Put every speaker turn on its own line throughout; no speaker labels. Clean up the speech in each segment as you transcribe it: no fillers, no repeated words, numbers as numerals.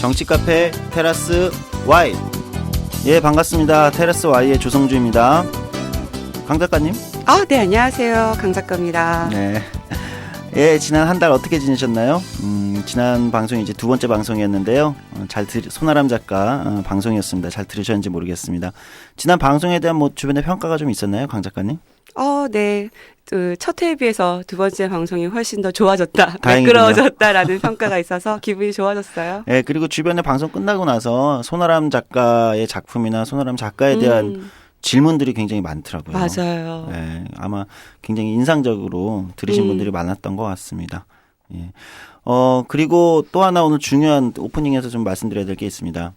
정치 카페 테라스 Y. 예, 반갑습니다. 테라스 Y의 조성주입니다. 강 작가님.
네, 안녕하세요. 강 작가입니다.
네. 예, 지난 한 달 어떻게 지내셨나요? 지난 방송이 이제 두 번째 방송이었는데요. 손아람 작가 방송이었습니다. 잘 들으셨는지 모르겠습니다. 지난 방송에 대한 뭐 주변에 평가가 좀 있었나요, 강 작가님?
네. 첫 회에 비해서 두 번째 방송이 훨씬 더 좋아졌다,
다행이군요.
매끄러워졌다라는 평가가 있어서 기분이 좋아졌어요.
예, 그리고 주변에 방송 끝나고 나서 손아람 작가의 작품이나 손아람 작가에 대한 질문들이 굉장히 많더라고요.
맞아요.
예, 아마 굉장히 인상적으로 들으신 분들이 많았던 것 같습니다. 예. 그리고 또 하나 오늘 중요한 오프닝에서 좀 말씀드려야 될 게 있습니다.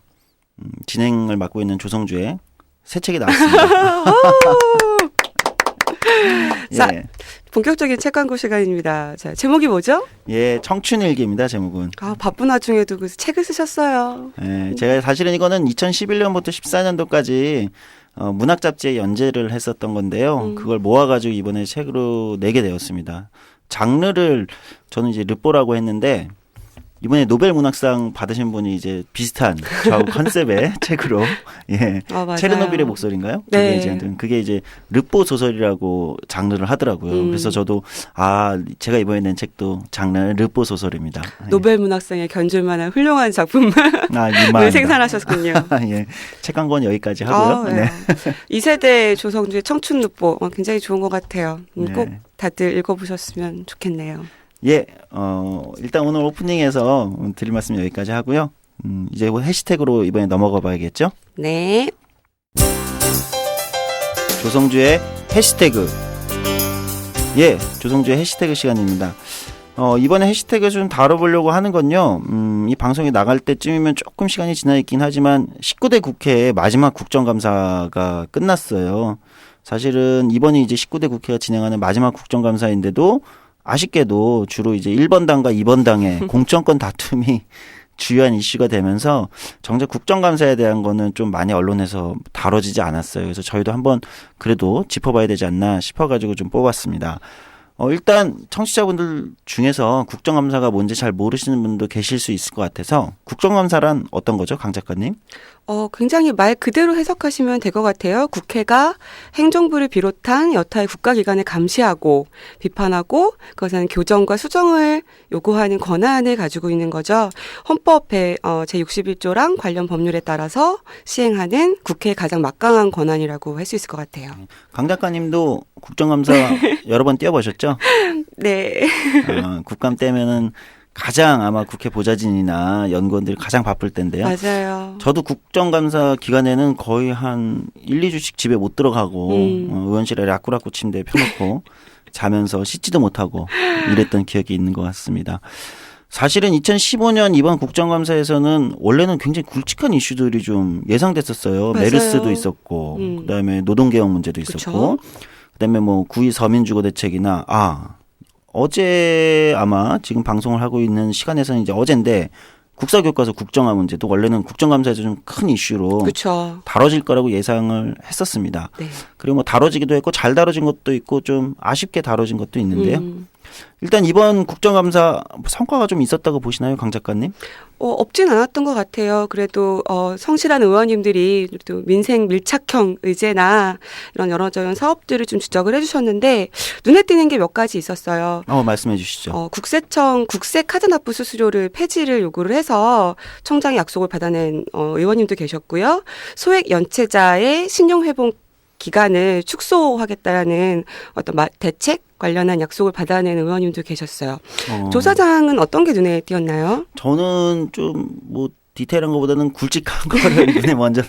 진행을 맡고 있는 조성주의 새 책이 나왔습니다.
자,
예.
본격적인 책 광고 시간입니다. 자, 제목이 뭐죠?
예, 청춘일기입니다. 제목은.
바쁜 와중에도 그 책을 쓰셨어요.
예, 제가 사실은 이거는 2011년부터 14년도까지 문학 잡지에 연재를 했었던 건데요. 그걸 모아가지고 이번에 책으로 내게 되었습니다. 장르를 저는 이제 르뽀라고 했는데 이번에 노벨 문학상 받으신 분이 이제 비슷한 저하고 컨셉의 책으로
맞아요.
체르노빌의 목소리인가요?
네.
그게 이제 르뽀 소설이라고 장르를 하더라고요. 그래서 저도 제가 이번에 낸 책도 장르는 르뽀 소설입니다.
노벨 문학상에 견줄 만한 훌륭한 작품을 생산하셨군요.
예, 책 한 권 여기까지 하고요.
네. 2세대 조성주의 청춘 르뽀 굉장히 좋은 것 같아요. 꼭 다들 읽어보셨으면 좋겠네요.
예, 일단 오늘 오프닝에서 드릴 말씀 여기까지 하고요. 이제 해시태그로 이번에 넘어가 봐야겠죠?
네.
조성주의 해시태그. 예, 조성주의 해시태그 시간입니다. 이번에 해시태그 좀 다뤄보려고 하는 건요. 이 방송이 나갈 때쯤이면 조금 시간이 지나 있긴 하지만 19대 국회의 마지막 국정감사가 끝났어요. 사실은 이번이 이제 19대 국회가 진행하는 마지막 국정감사인데도 아쉽게도 주로 이제 1번 당과 2번 당의 공천권 다툼이 주요한 이슈가 되면서 정작 국정감사에 대한 거는 좀 많이 언론에서 다뤄지지 않았어요. 그래서 저희도 한번 그래도 짚어봐야 되지 않나 싶어가지고 좀 뽑았습니다. 일단 청취자분들 중에서 국정감사가 뭔지 잘 모르시는 분도 계실 수 있을 것 같아서 국정감사란 어떤 거죠, 강 작가님?
굉장히 말 그대로 해석하시면 될 것 같아요. 국회가 행정부를 비롯한 여타의 국가기관을 감시하고 비판하고 그것은 교정과 수정을 요구하는 권한을 가지고 있는 거죠. 헌법의 제61조랑 관련 법률에 따라서 시행하는 국회의 가장 막강한 권한이라고 할 수 있을 것 같아요.
강 작가님도 국정감사 여러 번 뛰어보셨죠?
네.
국감 때면은 가장 아마 국회 보좌진이나 연구원들이 가장 바쁠 텐데요.
맞아요.
저도 국정감사 기간에는 거의 한 1, 2주씩 집에 못 들어가고 의원실에 라꾸라꾸 침대에 펴놓고 자면서 씻지도 못하고 이랬던 기억이 있는 것 같습니다. 사실은 2015년 이번 국정감사에서는 원래는 굉장히 굵직한 이슈들이 좀 예상됐었어요.
맞아요.
메르스도 있었고 그다음에 노동개혁 문제도 있었고 그다음에 뭐 9.2 서민주거 대책이나 어제 아마 지금 방송을 하고 있는 시간에서는 이제 어젠데 국사교과서 국정화 문제도 원래는 국정감사에서 좀 큰 이슈로 다뤄질 거라고 예상을 했었습니다.
네.
그리고 뭐 다뤄지기도 했고 잘 다뤄진 것도 있고 좀 아쉽게 다뤄진 것도 있는데요. 일단 이번 국정감사 성과가 좀 있었다고 보시나요, 강 작가님?
없진 않았던 것 같아요. 그래도 성실한 의원님들이 또 민생 밀착형 의제나 이런 여러저런 사업들을 좀 지적을 해주셨는데 눈에 띄는 게 몇 가지 있었어요.
말씀해 주시죠.
국세청 국세 카드 납부 수수료를 폐지를 요구를 해서 청장의 약속을 받아낸 의원님도 계셨고요. 소액 연체자의 신용회복 기간을 축소하겠다라는 어떤 대책 관련한 약속을 받아낸 의원님도 계셨어요. 조사장은 어떤 게 눈에 띄었나요?
저는 좀 뭐 디테일한 것보다는 굵직한 거를 눈에 먼저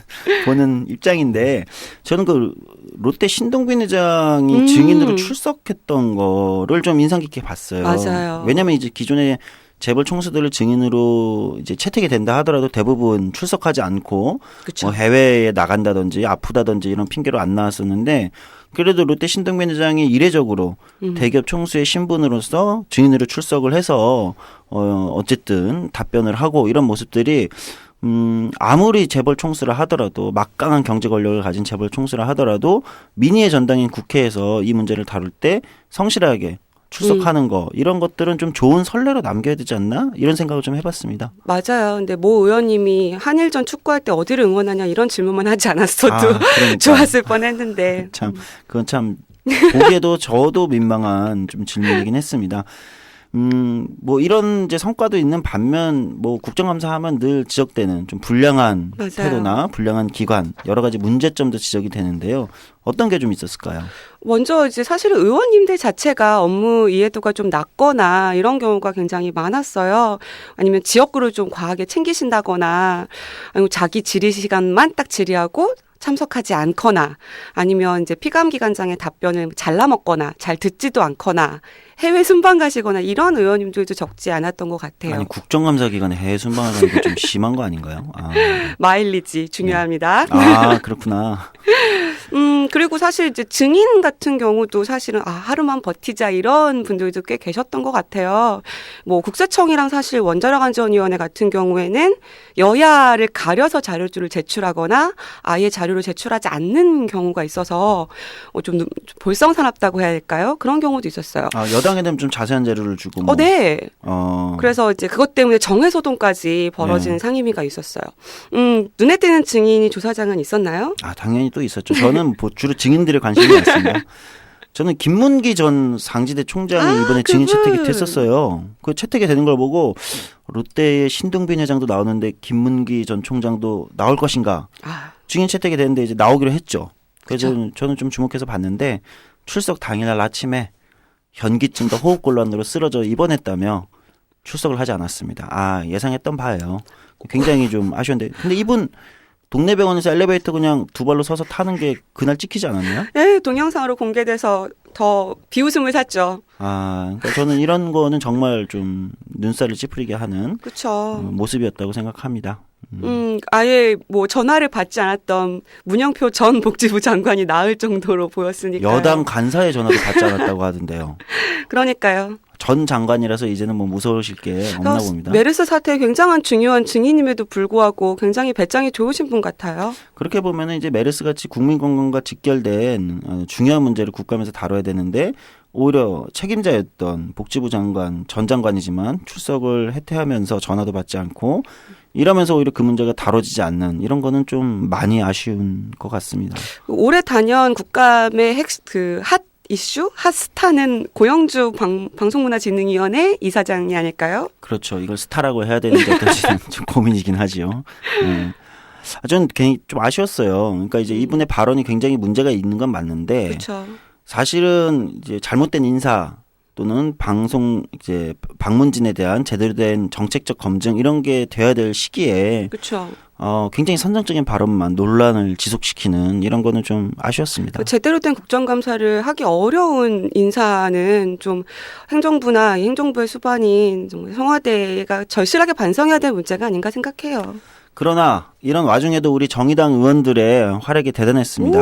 보는 입장인데 저는 그 롯데 신동빈 회장이 증인으로 출석했던 거를 좀 인상 깊게 봤어요.
맞아요.
왜냐하면 이제 기존에 재벌 총수들을 증인으로 이제 채택이 된다 하더라도 대부분 출석하지 않고 뭐 해외에 나간다든지 아프다든지 이런 핑계로 안 나왔었는데 그래도 롯데 신동빈 회장이 이례적으로 대기업 총수의 신분으로서 증인으로 출석을 해서 어쨌든 답변을 하고 이런 모습들이 아무리 재벌 총수라 하더라도 막강한 경제 권력을 가진 재벌 총수라 하더라도 민의의 전당인 국회에서 이 문제를 다룰 때 성실하게 출석하는 거 이런 것들은 좀 좋은 선례로 남겨야 되지 않나 이런 생각을 좀 해봤습니다.
맞아요. 근데 모 의원님이 한일전 축구할 때 어디를 응원하냐 이런 질문만 하지 않았어도
그러니까.
좋았을 뻔했는데.
참 그건 참 보기에도 저도 민망한 좀 질문이긴 했습니다. 뭐 이런 이제 성과도 있는 반면 뭐 국정감사하면 늘 지적되는 좀 불량한
맞아요.
태도나 불량한 기관 여러 가지 문제점도 지적이 되는데요. 어떤 게 좀 있었을까요?
먼저 이제 사실은 의원님들 자체가 업무 이해도가 좀 낮거나 이런 경우가 굉장히 많았어요. 아니면 지역구를 좀 과하게 챙기신다거나 아니면 자기 질의 시간만 딱 질의하고 참석하지 않거나 아니면 이제 피감기관장의 답변을 잘라 먹거나 잘 듣지도 않거나 해외 순방 가시거나 이런 의원님들도 적지 않았던 것 같아요.
아니 국정감사 기간에 해외 순방을 가는 게 좀 심한 거 아닌가요?
마일리지 중요합니다.
그렇구나.
그리고 사실 이제 증인 같은 경우도 사실은 하루만 버티자 이런 분들도 꽤 계셨던 것 같아요. 뭐 국세청이랑 사실 원자력 안전위원회 같은 경우에는 여야를 가려서 자료를 제출하거나 아예 자료를 제출하지 않는 경우가 있어서 좀 볼썽사납다고 해야 될까요? 그런 경우도 있었어요.
여당에 되면 좀 자세한 자료를 주고 뭐.
네. 그래서 이제 그것 때문에 정회소동까지 벌어진
네.
상임위가 있었어요. 눈에 띄는 증인이 조사장은 있었나요?
당연히 또 있었죠. 저는 뭐 주로 증인들의 관심이 많습니다. 저는 김문기 전 상지대 총장이 이번에 증인 채택이 됐었어요. 그 채택이 되는 걸 보고 롯데의 신동빈 회장도 나오는데 김문기 전 총장도 나올 것인가. 증인 채택이 되는데 이제 나오기로 했죠. 그래서 저는 좀 주목해서 봤는데 출석 당일날 아침에 현기증과 호흡곤란으로 쓰러져 입원했다며 출석을 하지 않았습니다. 예상했던 바예요. 굉장히 좀 아쉬운데. 근데 이분 동네 병원에서 엘리베이터 그냥 두 발로 서서 타는 게 그날 찍히지 않았나요?
네, 동영상으로 공개돼서 더 비웃음을 샀죠.
그러니까 저는 이런 거는 정말 좀 눈살을 찌푸리게 하는
그렇죠.
모습이었다고 생각합니다.
아예 뭐 전화를 받지 않았던 문영표 전 복지부 장관이 나을 정도로 보였으니까.
여당 간사의 전화도 받지 않았다고 하던데요.
그러니까요.
전 장관이라서 이제는 뭐 무서우실 게 없나 봅니다.
메르스 사태에 굉장한 중요한 증인임에도 불구하고 굉장히 배짱이 좋으신 분 같아요.
그렇게 보면은 이제 메르스 같이 국민 건강과 직결된 중요한 문제를 국감에서 다뤄야 되는데 오히려 책임자였던 복지부 장관 전 장관이지만 출석을 해태하면서 전화도 받지 않고 이러면서 오히려 그 문제가 다뤄지지 않는 이런 거는 좀 많이 아쉬운 것 같습니다.
올해 단연 국감의 핫 이슈? 핫스타는 고영주 방송문화진흥위원회 이사장이 아닐까요?
그렇죠. 이걸 스타라고 해야 되는지 어떨지는 좀 고민이긴 하지요. 저는 괜히 좀 아쉬웠어요. 그러니까 이제 이분의 발언이 굉장히 문제가 있는 건 맞는데
그렇죠.
사실은 이제 잘못된 인사 또는 방문진에 대한 제대로 된 정책적 검증 이런 게 돼야 될 시기에
그렇죠.
굉장히 선정적인 발언만 논란을 지속시키는 이런 거는 좀 아쉬웠습니다.
제대로 된 국정감사를 하기 어려운 인사는 좀 행정부의 수반인 정말 청와대가 절실하게 반성해야 될 문제가 아닌가 생각해요.
그러나 이런 와중에도 우리 정의당 의원들의 활약이 대단했습니다.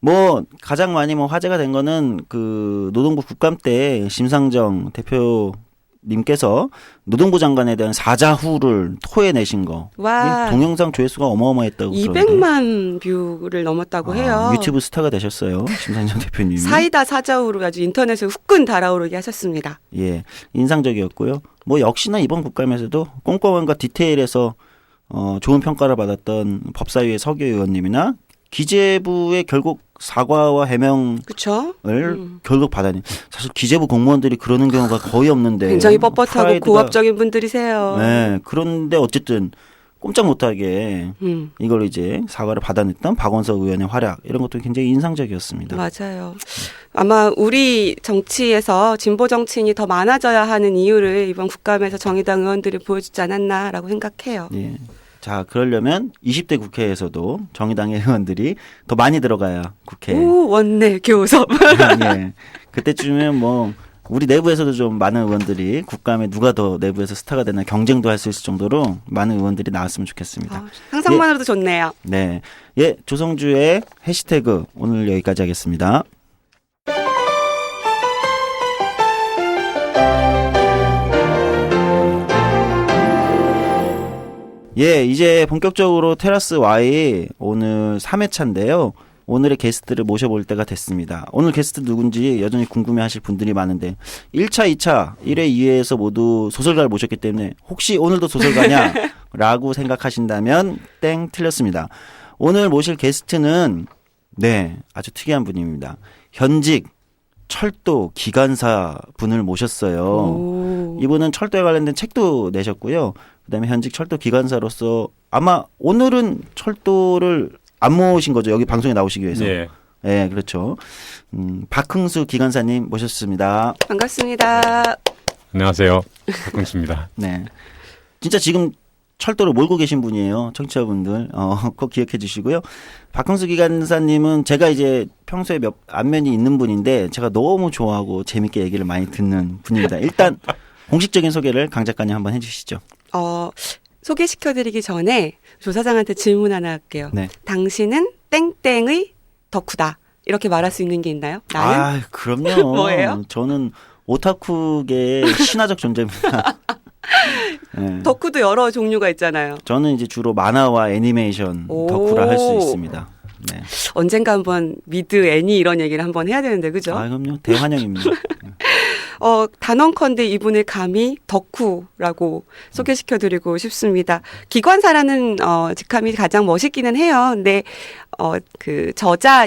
뭐 가장 많이 화제가 된 거는 그 노동부 국감 때 심상정 대표님께서 노동부 장관에 대한 사자후를 토해내신 거.
와.
동영상 조회수가 어마어마했다고
200만 뷰를 넘었다고 해요.
유튜브 스타가 되셨어요. 심상정 대표님이.
사이다 사자후로 아주 인터넷에 후끈 달아오르게 하셨습니다.
예, 인상적이었고요. 뭐 역시나 이번 국감에서도 꼼꼼함과 디테일에서 좋은 평가를 받았던 법사위의 서교 의원님이나 기재부의 결국 사과와 해명을
그쵸?
결국 받아니 사실 기재부 공무원들이 그러는 경우가 거의 없는데
굉장히 뻣뻣하고 고압적인 분들이세요.
네, 그런데 어쨌든 꼼짝 못하게 이걸 이제 사과를 받아냈던 박원석 의원의 활약 이런 것도 굉장히 인상적이었습니다.
맞아요. 아마 우리 정치에서 진보 정치인이 더 많아져야 하는 이유를 이번 국감에서 정의당 의원들이 보여주지 않았나라고 생각해요.
예. 자, 그러려면 20대 국회에서도 정의당의 의원들이 더 많이 들어가야 국회.
오, 원내 교섭.
예. 그때쯤이면 뭐 우리 내부에서도 좀 많은 의원들이 국감에 누가 더 내부에서 스타가 되나 경쟁도 할 수 있을 정도로 많은 의원들이 나왔으면 좋겠습니다.
상상만으로도 좋네요.
네. 예, 조성주의 해시태그 오늘 여기까지 하겠습니다. 예, 이제 본격적으로 테라스 Y 오늘 3회차인데요. 오늘의 게스트를 모셔볼 때가 됐습니다. 오늘 게스트 누군지 여전히 궁금해하실 분들이 많은데 1차, 2차, 1회, 2회에서 모두 소설가를 모셨기 때문에 혹시 오늘도 소설가냐? 라고 생각하신다면 땡 틀렸습니다. 오늘 모실 게스트는 네, 아주 특이한 분입니다. 현직 철도 기관사 분을 모셨어요.
오.
이분은 철도에 관련된 책도 내셨고요. 그다음에 현직 철도 기관사로서 아마 오늘은 철도를 안 모신 거죠. 여기 방송에 나오시기 위해서.
예.
네, 그렇죠. 박흥수 기관사님 모셨습니다.
반갑습니다.
안녕하세요. 박흥수입니다.
네. 진짜 지금 철도를 몰고 계신 분이에요. 청취자분들. 꼭 기억해 주시고요. 박흥수 기관사님은 제가 이제 평소에 몇 안면이 있는 분인데 제가 너무 좋아하고 재밌게 얘기를 많이 듣는 분입니다. 일단 공식적인 소개를 강 작가님 한번 해 주시죠.
소개시켜드리기 전에 조사장한테 질문 하나 할게요.
네.
당신은 땡땡의 덕후다. 이렇게 말할 수 있는 게 있나요? 나는?
아, 그럼요.
뭐예요?
저는 오타쿠계의 신화적 존재입니다. 네.
덕후도 여러 종류가 있잖아요.
저는 이제 주로 만화와 애니메이션
오.
덕후라 할 수 있습니다. 네.
언젠가 한번 미드, 애니 이런 얘기를 한번 해야 되는데, 그죠?
아, 그럼요. 대환영입니다.
단언컨대 이분을 감히 덕후라고 소개시켜드리고 싶습니다. 기관사라는 직함이 가장 멋있기는 해요. 근데 그 저자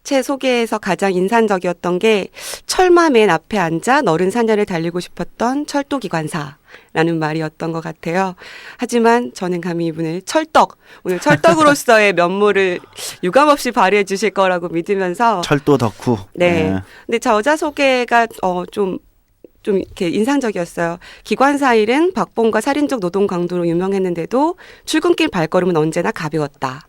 책 소개에서 가장 인상적이었던 게 철마 맨 앞에 앉아 너른 산야를 달리고 싶었던 철도 기관사라는 말이었던 것 같아요. 하지만 저는 감히 이분을 오늘 철떡으로서의 면모를 유감없이 발휘해 주실 거라고 믿으면서
철도 덕후.
네. 근데 저자 소개가 좀 이렇게 인상적이었어요. 기관사 일은 박봉과 살인적 노동 강도로 유명했는데도 출근길 발걸음은 언제나 가벼웠다.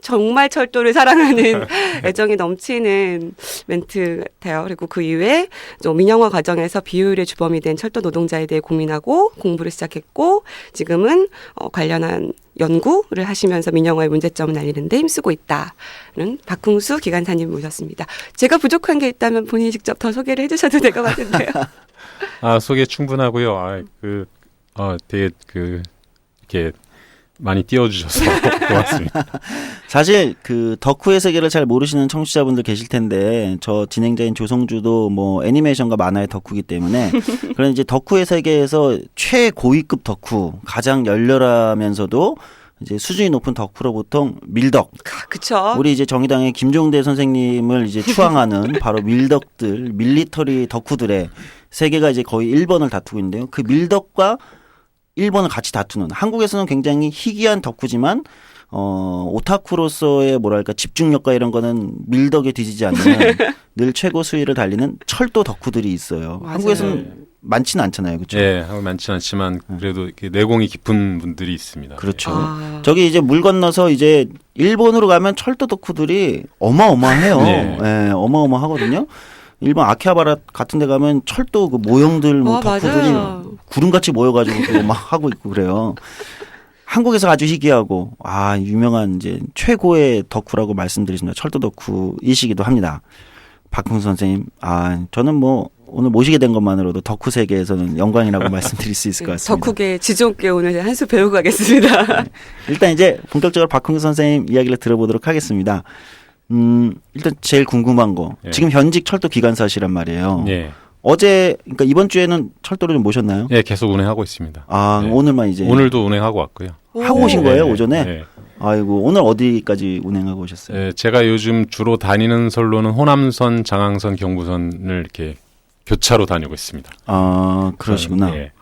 정말 철도를 사랑하는 애정이 넘치는 멘트 같아요. 그리고 그 이후에 민영화 과정에서 비효율의 주범이 된 철도 노동자에 대해 고민하고 공부를 시작했고 지금은 관련한 연구를 하시면서 민영화의 문제점을 알리는 데 힘쓰고 있다는 박흥수 기관사님 모셨습니다. 제가 부족한 게 있다면 본인이 직접 더 소개를 해주셔도 될 것 같은데요.
소개 충분하고요. 되게 이렇게 많이 띄워주셔서 고맙습니다.
사실 그 덕후의 세계를 잘 모르시는 청취자분들 계실 텐데 저 진행자인 조성주도 뭐 애니메이션과 만화의 덕후이기 때문에 그런 이제 덕후의 세계에서 최고위급 덕후, 가장 열렬하면서도 이제 수준이 높은 덕후로 보통 밀덕.
그쵸.
우리 이제 정의당의 김종대 선생님을 이제 추앙하는 바로 밀덕들, 밀리터리 덕후들의 세계가 이제 거의 1번을 다투고 있는데요. 그 밀덕과 1번을 같이 다투는, 한국에서는 굉장히 희귀한 덕후지만 오타쿠로서의 뭐랄까 집중력과 이런 거는 밀덕에 뒤지지 않는 늘 최고 수위를 달리는 철도 덕후들이 있어요.
맞아요.
한국에서는 많지는 않잖아요, 그렇죠?
예, 한국 많지는 않지만 그래도 이렇게 내공이 깊은 분들이 있습니다.
그렇죠.
아.
저기 이제 물 건너서 이제 일본으로 가면 철도 덕후들이 어마어마해요.
네.
예, 어마어마하거든요. 일본 아키하바라 같은 데 가면 철도 그 모형들 뭐 덕후들이
맞아요.
구름같이 모여가지고 또 막 하고 있고 그래요. 한국에서 아주 희귀하고 유명한 이제 최고의 덕후라고 말씀드리십니다. 철도 덕후이시기도 합니다. 박흥수 선생님, 저는 뭐 오늘 모시게 된 것만으로도 덕후 세계에서는 영광이라고 말씀드릴 수 있을 것 같습니다.
덕후계 지존께 오늘 한 수 배우고 가겠습니다.
일단 이제 본격적으로 박흥수 선생님 이야기를 들어보도록 하겠습니다. 일단 제일 궁금한 거,
예.
지금 현직 철도 기관사시란 말이에요.
예,
그러니까 이번 주에는 철도를 좀 모셨나요?
예, 계속 운행하고 있습니다. 예.
오늘만 이제
오늘도 운행하고 왔고요.
하고 오신
예,
거예요,
예,
오전에?
예.
아이고, 오늘 어디까지 운행하고 오셨어요?
예, 제가 요즘 주로 다니는 선로는 호남선, 장항선, 경부선을 이렇게 교차로 다니고 있습니다.
그러시구나.
예.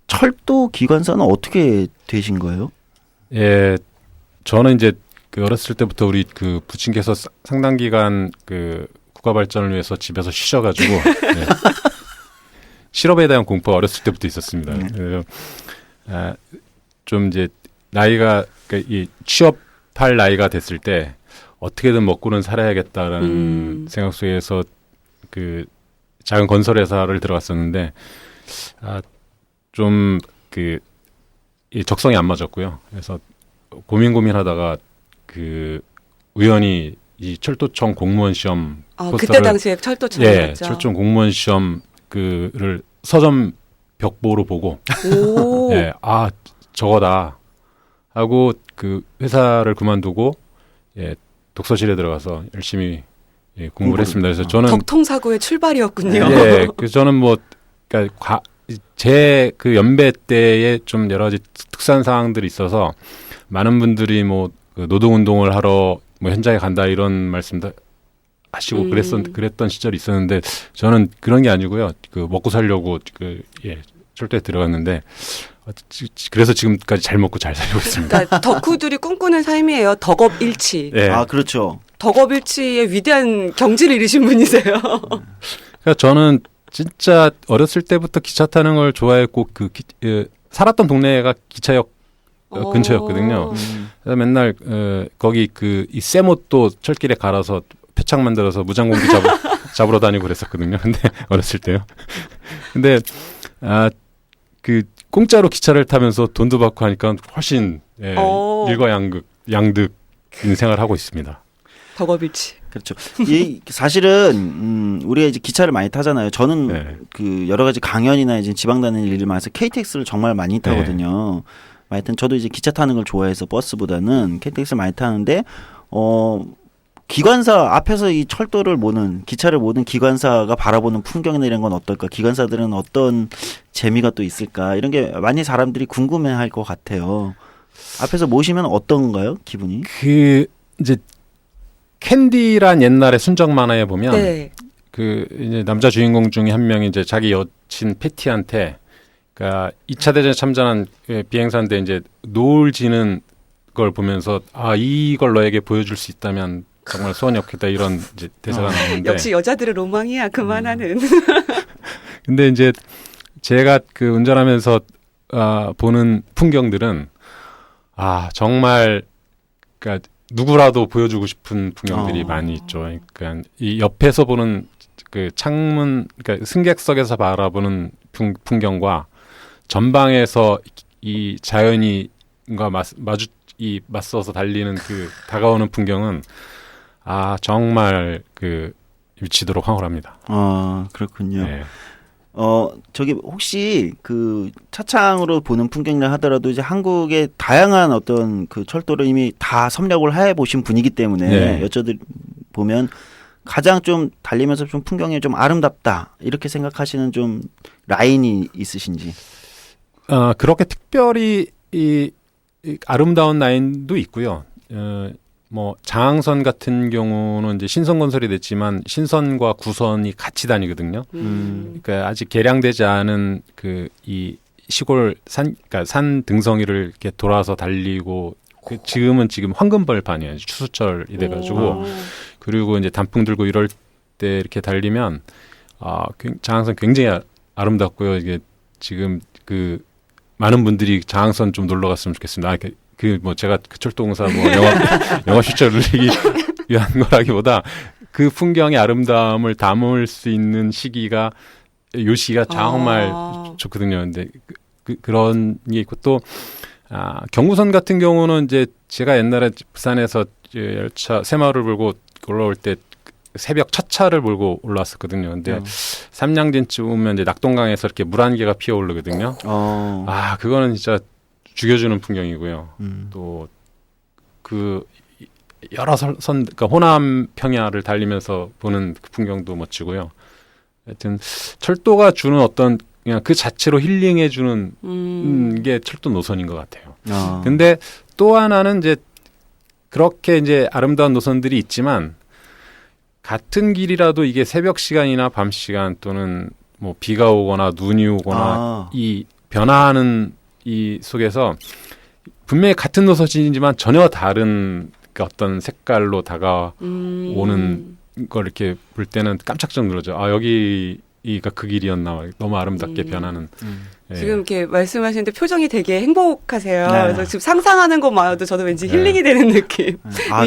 철도 기관사는 어떻게 되신 거예요?
예, 저는 이제 그 어렸을 때부터 우리 그 부친께서 상당 기간 그 국가 발전을 위해서 집에서 쉬셔가지고 예. 실업에 대한 공포가 어렸을 때부터 있었습니다. 그래서 좀 이제 나이가 이 취업할 나이가 됐을 때 어떻게든 먹고는 살아야겠다라는 생각 속에서 그 작은 건설 회사를 들어갔었는데 좀 그 적성이 안 맞았고요. 그래서 고민하다가 그 우연히 이 철도청 공무원 시험
그때
포스터를
당시에 철도청이었죠.
예, 철도청 공무원 시험 그를 서점 벽보로 보고
오.
예, 저거다 하고 그 회사를 그만두고 예, 독서실에 들어가서 열심히 공부를 했습니다. 그래서 저는
덕통사고의 출발이었군요.
예, 그래서 저는 뭐 그러니까 제 그 연배 때에 좀 여러 가지 특수한 상황들이 있어서 많은 분들이 뭐 그 노동운동을 하러 뭐 현장에 간다 이런 말씀도 하시고 그랬던 시절이 있었는데 저는 그런 게 아니고요. 그 먹고 살려고 철도에 들어갔는데 그래서 지금까지 잘 먹고 잘 살고 있습니다.
그러니까 덕후들이 꿈꾸는 삶이에요. 덕업일치.
예.
아, 그렇죠.
덕업일치의 위대한 경지를 이루신 분이세요.
그러니까 저는 진짜 어렸을 때부터 기차 타는 걸 좋아했고 살았던 동네가 기차역 근처였거든요. 그래서 맨날 거기 이 쇠못도 철길에 갈아서 표창 만들어서 무장공기 잡으러 다니고 그랬었거든요. 근데 어렸을 때요. 근데 공짜로 기차를 타면서 돈도 받고 하니까 훨씬 일과양득 인생을 하고 있습니다.
덕업일치.
그렇죠. 사실은 우리가 이제 기차를 많이 타잖아요. 저는 그 여러 가지 강연이나 이제 지방 다니는 일을 많이 해서 KTX를 정말 많이 타거든요. 하여튼 저도 이제 기차 타는 걸 좋아해서 버스보다는 KTX를 많이 타는데 기관사 앞에서 이 철도를 모는 기차를 모는 기관사가 바라보는 풍경이나 이런 건 어떨까? 기관사들은 어떤 재미가 또 있을까? 이런 게 많이 사람들이 궁금해할 것 같아요. 앞에서 모시면 어떤가요? 기분이?
이제 캔디란 옛날에 순정 만화에 보면 이제 남자 주인공 중에 한 명이 이제 자기 여친 패티한테 그러니까 2차 대전에 참전한 비행사인데 이제 노을 지는 걸 보면서 이걸 너에게 보여줄 수 있다면 정말 소원이 없겠다 이런 이제 대사가 나오는데
역시 여자들의 로망이야 그만하는.
근데 이제 제가 운전하면서 보는 풍경들은 정말 그러니까 누구라도 보여주고 싶은 풍경들이 많이 있죠. 그러니까 이 옆에서 보는 그 창문 그러니까 승객석에서 바라보는 풍경과 전방에서 이 자연이가 맞서서 달리는 다가오는 풍경은 정말 미치도록 황홀합니다.
그렇군요.
네.
저기 혹시 차창으로 보는 풍경이라 하더라도 이제 한국의 다양한 어떤 철도를 이미 다 섭렵을 해 보신 분이기 때문에 여쭤보면 가장 좀 달리면서 좀 풍경이 좀 아름답다 이렇게 생각하시는 좀 라인이 있으신지?
그렇게 특별히 아름다운 라인도 있고요. 뭐 장항선 같은 경우는 이제 신선건설이 됐지만 신선과 구선이 같이 다니거든요. 그러니까 아직 개량되지 않은 이 시골 그러니까 산 등성이를 이렇게 돌아서 달리고 지금 황금벌판이에요. 추수철이 돼가지고 그리고 이제 단풍 들고 이럴 때 이렇게 달리면 장항선 굉장히 아름답고요. 이게 지금 많은 분들이 장항선 좀 놀러 갔으면 좋겠습니다. 제가 철도공사 영화 슈처를 늘리기 위한 거라기보다 그 풍경의 아름다움을 담을 수 있는 시기가 정말 좋거든요. 근데 그런 게 있고 또 경부선 같은 경우는 이제 제가 옛날에 부산에서 열차 새마을을 몰고 올라올 때 새벽 첫 차를 몰고 올라왔었거든요. 근데 삼양진쯤 오면 이제 낙동강에서 이렇게 물 안개가 피어오르거든요. 그거는 진짜 죽여주는 풍경이고요. 또 여러 그러니까 호남 평야를 달리면서 보는 그 풍경도 멋지고요. 하여튼 철도가 주는 어떤 그냥 그 자체로 힐링해주는 게 철도 노선인 것 같아요. 근데 또 하나는 이제 그렇게 이제 아름다운 노선들이 있지만 같은 길이라도 이게 새벽 시간이나 밤 시간 또는 뭐 비가 오거나 눈이 오거나 이 변화하는 이 속에서 분명히 같은 노선이지만 전혀 다른 어떤 색깔로 다가오는 걸 이렇게 볼 때는 깜짝 놀라죠. 여기가 그 길이었나. 너무 아름답게 변하는.
지금 이렇게 말씀하시는데 표정이 되게 행복하세요. 그래서 지금 상상하는 것만으로도 저도 왠지 힐링이 되는 느낌이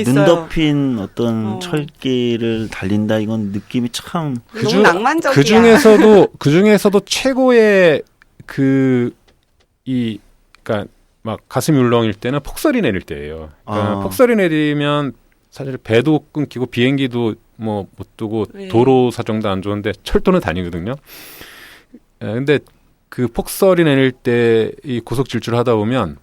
있어요.
눈 덮인 어떤 철길을 달린다. 이건 느낌이 참
너무 낭만적이야.
그 중에서도 최고의 그러니까 막 가슴이 울렁일 때는 폭설이 내릴 때예요. 그러니까 폭설이 내리면 사실 배도 끊기고 비행기도 뭐 못 뜨고 도로 사정도 안 좋은데 철도는 다니거든요. 근데 그 폭설이 내릴 때 이 고속 질주를 하다 보면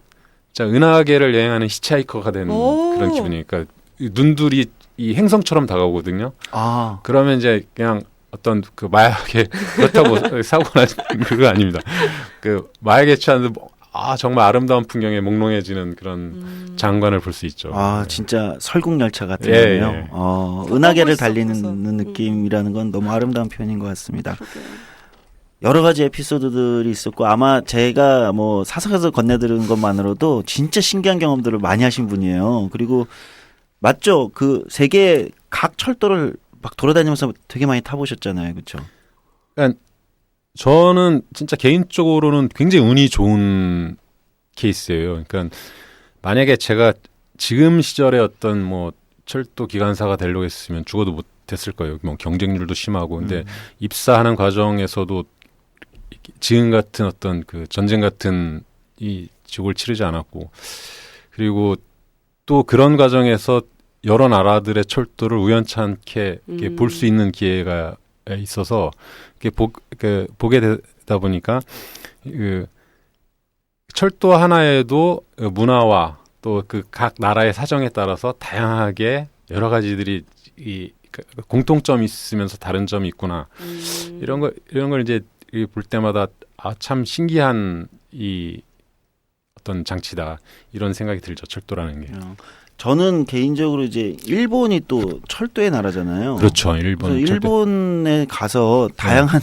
진짜 은하계를 여행하는 히치하이커가 되는 그런 기분이니까 눈들이 이 행성처럼 다가오거든요.
아,
그러면 이제 그냥 어떤 그 마약에 그렇다고 사고 난 그거 아닙니다. 그 마약에 취한 정말 아름다운 풍경에 몽롱해지는 그런 장관을 볼 수 있죠.
아,
네.
진짜 설국열차 같은
예,
거네요.
예.
은하계를
떠보고
달리는
있어서.
느낌이라는 건 너무 아름다운 표현인 것 같습니다.
그러게요.
여러 가지 에피소드들이 있었고 아마 제가 뭐 사석에서 건네들은 것만으로도 진짜 신기한 경험들을 많이 하신 분이에요. 그리고 맞죠? 그 세계 각 철도를 막 돌아다니면서 되게 많이 타보셨잖아요, 그렇죠?
저는 진짜 개인적으로는 굉장히 운이 좋은 케이스예요. 그러니까 만약에 제가 지금 시절에 어떤 뭐 철도 기관사가 되려고 했으면 죽어도 못했을 거예요. 뭐 경쟁률도 심하고. 근데 입사하는 과정에서도 지금 같은 어떤 그 전쟁 같은 이 지옥을 치르지 않았고, 그리고 또 그런 과정에서 여러 나라들의 철도를 우연찮게 볼 수 있는 기회가 있어서 보게 되다 보니까 그 철도 하나에도 문화와 또 그 각 나라의 사정에 따라서 다양하게 여러 가지들이 이 공통점이 있으면서 다른 점이 있구나. 이런 걸 이제 볼 때마다 참 신기한 이 어떤 장치다 이런 생각이 들죠. 철도라는 게.
저는 개인적으로 이제 일본이 또 철도의 나라잖아요.
그렇죠. 일본.
그래서 일본에 가서 다양한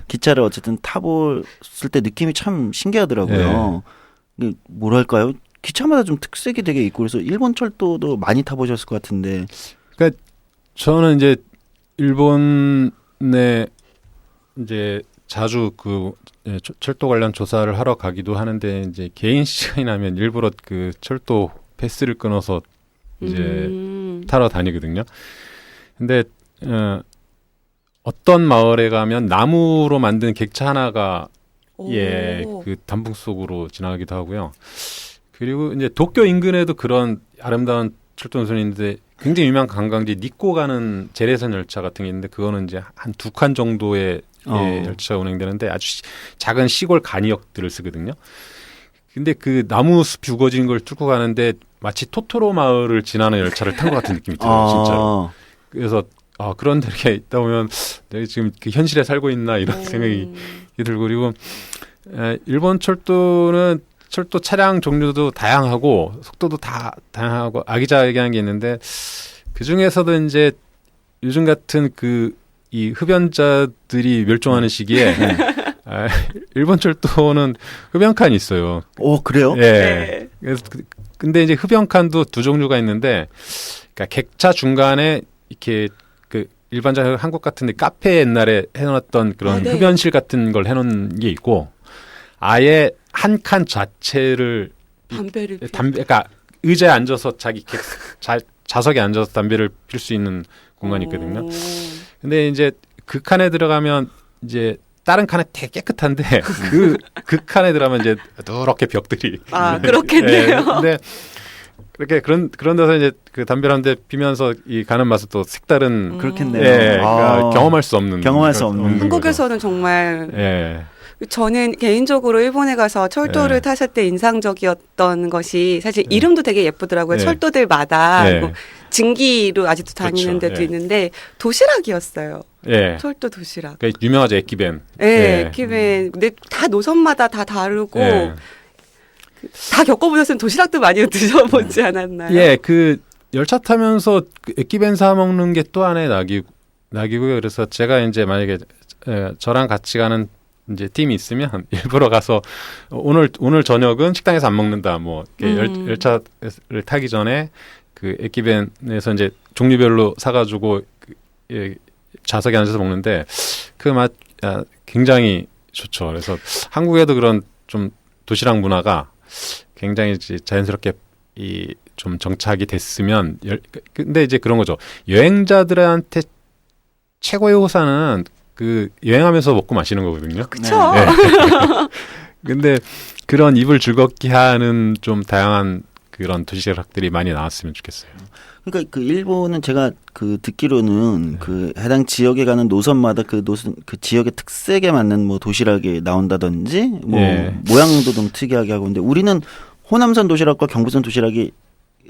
기차를 어쨌든 타봤을 때 느낌이 참 신기하더라고요. 뭐랄까요? 기차마다 좀 특색이 되게 있고 그래서 일본 철도도 많이 타보셨을 것 같은데.
그러니까 저는 이제 일본에 이제 자주 그 철도 관련 조사를 하러 가기도 하는데 이제 개인 시간이 나면 일부러 그 철도 패스를 끊어서 이제 타러 다니거든요. 근데 어떤 마을에 가면 나무로 만든 객차 하나가 그 단풍 속으로 지나가기도 하고요. 그리고 이제 도쿄 인근에도 그런 아름다운 철도 노선이 있는데 굉장히 유명한 관광지 니꼬 가는 재래선 열차 같은 게 있는데 그거는 이제 한 2칸 정도의 열차가 운행되는데 아주 작은 시골 간이역들을 쓰거든요. 근데 그 나무 숲이 우거진 걸 뚫고 가는데 마치 토토로 마을을 지나는 열차를 탄 것 같은 느낌이 들어요, 진짜로. 그래서 그런 데 이렇게 있다 보면 내가 지금 그 현실에 살고 있나 이런 생각이 들고 그리고 일본 철도는 철도 차량 종류도 다양하고 속도도 다 다양하고 아기자기한 게 있는데 그 중에서도 이제 요즘 같은 이 흡연자들이 멸종하는 시기에 일본 철도는 흡연칸이 있어요.
오, 그래요?
예. 그래서 근데 이제 흡연칸도 두 종류가 있는데, 그러니까 객차 중간에 이렇게 그 일반적으로 한국 같은데 카페 옛날에 해놨던 그런 흡연실 같은 걸 해놓은 게 있고, 아예 한 칸 자체를 그러니까 의자에 앉아서 자기 좌석에 앉아서 담배를 필 수 있는 공간이 있거든요. 근데 이제 그 칸에 들어가면 이제 다른 칸에 되게 깨끗한데 그 칸에 들어가면 이제 누렇게 벽들이
그렇겠네요.
근데 그렇게 그런 데서 이제 그 담배를 한 대 피면서 이 가는 맛은 또 색다른
그렇겠네요.
그러니까 경험할 수 없는
한국에서는 정말
예.
저는 개인적으로 일본에 가서 철도를 탔을 때 인상적이었던 것이 사실 이름도 되게 예쁘더라고요. 철도들마다 그리고 증기로 아직도 다니는 데도 있는데 도시락이었어요. 철도 도시락.
그러니까 유명하죠, 에키벤.
에키벤. 근데 다 노선마다 다 다르고 다 겪어보셨으면 도시락도 많이 드셔보지 않았나요?
예, 그 열차 타면서 그 에키벤 사 먹는 게 또 하나의 낙이고요. 그래서 제가 이제 만약에 저랑 같이 가는 이제 팀이 있으면 일부러 가서 오늘 저녁은 식당에서 안 먹는다. 뭐 열차를 타기 전에 그 에키벤에서 이제 종류별로 사가지고 좌석에 앉아서 먹는데 그 맛 굉장히 좋죠. 그래서 한국에도 그런 좀 도시락 문화가 굉장히 자연스럽게 좀 정착이 됐으면 근데 이제 그런 거죠. 여행자들한테 최고의 호사는 그 여행하면서 먹고 마시는 거거든요.
그렇죠.
근데 그런 입을 즐겁게 하는 좀 다양한 그런 도시락들이 많이 나왔으면 좋겠어요.
그러니까 그 일본은 제가 그 듣기로는 그 해당 지역에 가는 노선마다 그 지역의 특색에 맞는 뭐 도시락이 나온다든지 뭐 모양도 좀 특이하게 하고 근데 우리는 호남선 도시락과 경부선 도시락이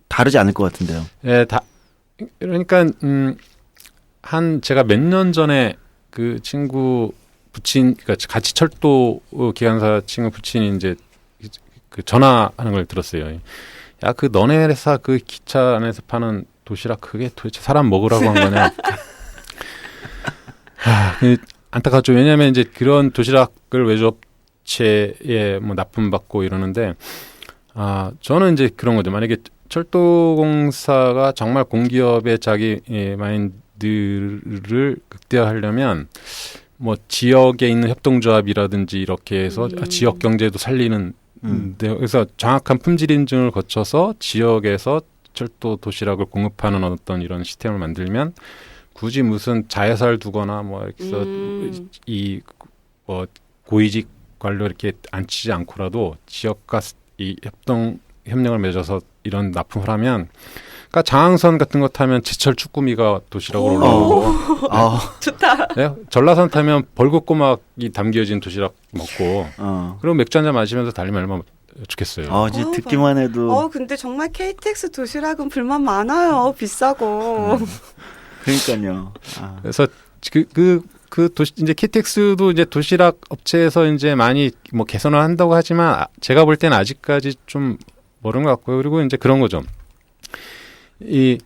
다르지 않을 것 같은데요.
그러니까 한 제가 몇 년 전에 그 친구 부친 그러니까 같이 철도 기관사 친구 부친이 이제 그 전화하는 걸 들었어요. 야, 그 너네 회사 그 기차 안에서 파는 도시락 그게 도대체 사람 먹으라고 한 거냐? 안타깝죠. 왜냐하면 이제 그런 도시락을 외주업체에 뭐 납품받고 이러는데, 저는 이제 그런 거죠. 만약에 철도공사가 정말 공기업의 자기 마인드를 극대화하려면 뭐 지역에 있는 협동조합이라든지 이렇게 해서 지역 경제도 살리는 그래서 정확한 품질 인증을 거쳐서 지역에서 철도 도시락을 공급하는 어떤 이런 시스템을 만들면 굳이 무슨 자회사를 두거나 뭐 이렇게 해서 이 뭐 고위직 관료 이렇게 앉히지 않고라도 지역과 이 협력을 맺어서 이런 납품을 하면 그러니까 장항선 같은 거 타면 제철 쭈꾸미가 도시락으로 올라오고
좋다.
네? 전라선 타면 벌겋고막이 담겨진 도시락 먹고 그리고 맥주 한잔 마시면서 달리면 얼마나 좋겠어요.
이제 듣기만 해도
근데 정말 KTX 도시락은 불만 많아요. 비싸고.
그러니까요.
그래서 이제 KTX도 이제 도시락 업체에서 이제 많이 뭐 개선을 한다고 하지만 제가 볼 때는 아직까지 좀 멀은 것 같고요. 그리고 이제 그런 거죠. 그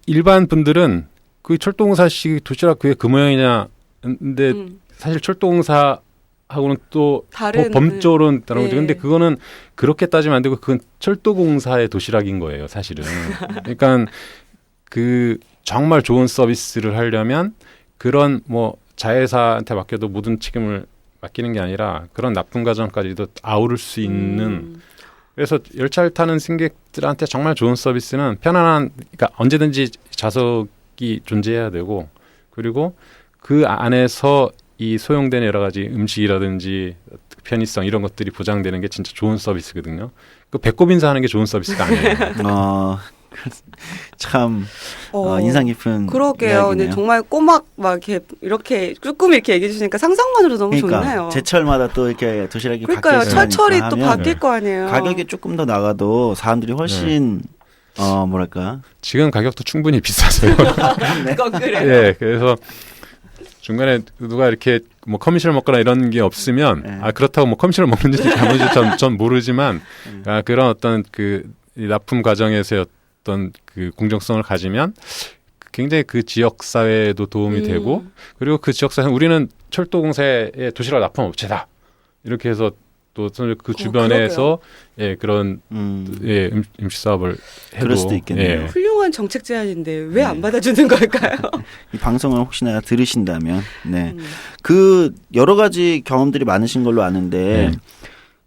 일반 분들은 그 철도공사식 도시락 그게 그 모양이냐. 근데 사실 철도공사하고는 또
다른
범조로는 다른 거죠.
네.
근데 그거는 그렇게 따지면 안 되고 그건 철도공사의 도시락인 거예요, 사실은. 그러니까 그 정말 좋은 서비스를 하려면 그런 뭐 자회사한테 맡겨도 모든 책임을 맡기는 게 아니라 그런 납품 과정까지도 아우를 수 있는 그래서 열차를 타는 승객들한테 정말 좋은 서비스는 편안한 그러니까 언제든지 좌석이 존재해야 되고 그리고 그 안에서 이 소용되는 여러 가지 음식이라든지 편의성 이런 것들이 보장되는 게 진짜 좋은 서비스거든요. 그 배꼽 인사하는 게 좋은 서비스가 아니에요.
참 인상 깊은
그러게요.
이야기네요.
근데 정말 꼬막 막 이렇게 쭈꾸미 이렇게 얘기해 주시니까 상상만으로도 너무
그러니까
좋네요.
제철마다 또 이렇게 도시락이
그러니까요.
바뀌어서
철철이 또
하면
바뀔 거 아니에요.
가격이 조금 더 나가도 사람들이 훨씬 뭐랄까
지금 가격도 충분히 비싸서요.
그건 그래요.
예, 그래서 중간에 누가 이렇게 뭐 커미션을 먹거나 이런 게 없으면 그렇다고 뭐 커미션을 먹는지 전 모르지만 그런 어떤 그 납품 과정에서의 어떤 그 공정성을 가지면 굉장히 그 지역 사회에도 도움이 되고 그리고 그 지역 사회 우리는 철도공사의 도시락 납품 업체다 이렇게 해서 또 그 주변에서 그런 음식 사업을 해도
그럴 수도 있겠네요.
훌륭한 정책 제안인데 왜 안 받아주는 걸까요?
이 방송을 혹시나 들으신다면 그 여러 가지 경험들이 많으신 걸로 아는데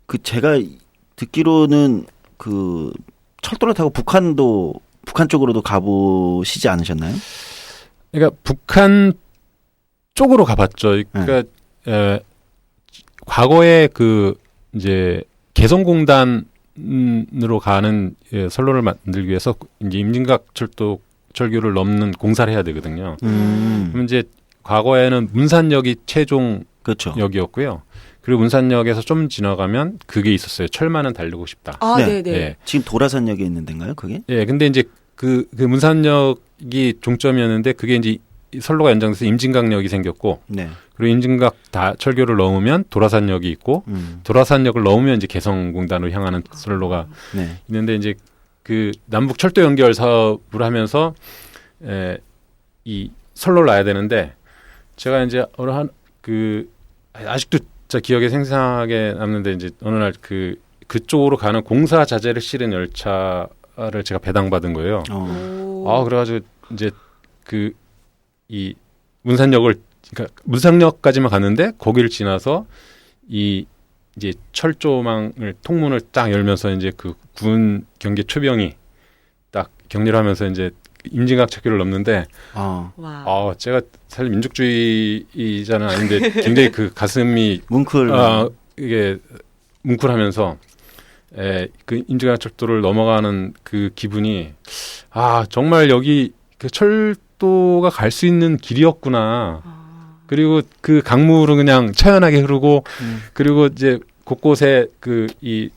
그 제가 듣기로는 그 철도를 타고 북한 쪽으로도 가보시지 않으셨나요?
그러니까 북한 쪽으로 가봤죠. 그러니까 과거에 그 이제 개성공단으로 가는 선로를 만들기 위해서 이제 임진각 철도철교를 넘는 공사를 해야 되거든요. 그럼 이제 과거에는 문산역이 최종
그렇죠.
역이었고요. 그리고 문산역에서 좀 지나가면 그게 있었어요. 철만은 달리고 싶다.
네네.
예.
지금 도라산역에 있는 데인가요, 그게?
예, 근데 이제 그 문산역이 종점이었는데 그게 이제 선로가 연장돼서 임진각역이 생겼고, 그리고 임진각 철교를 넘으면 도라산역이 있고, 도라산역을 넘으면 이제 개성공단으로 향하는 선로가 있는데 이제 그 남북 철도 연결 사업을 하면서 이 선로를 놔야 되는데 제가 이제 아직도 진짜 기억에 생생하게 남는데 이제 어느 날 그쪽으로 가는 공사 자재를 실은 열차를 제가 배당받은 거예요. 그래가지고 이제 이 문산역을 그러니까 문산역까지만 갔는데 거기를 지나서 이제 철조망을 통문을 딱 열면서 이제 그 군 경계 초병이 딱 격리를 하면서 이제 임진각 철교를 넘는데 제가 사실 민족주의자는 아닌데 굉장히 그 가슴이 이게 뭉클하면서 그 임진각 철도를 넘어가는 그 기분이 정말 여기 그 철도가 갈 수 있는 길이었구나. 그리고 그 강물은 그냥 처연하게 흐르고 그리고 이제 곳곳에 이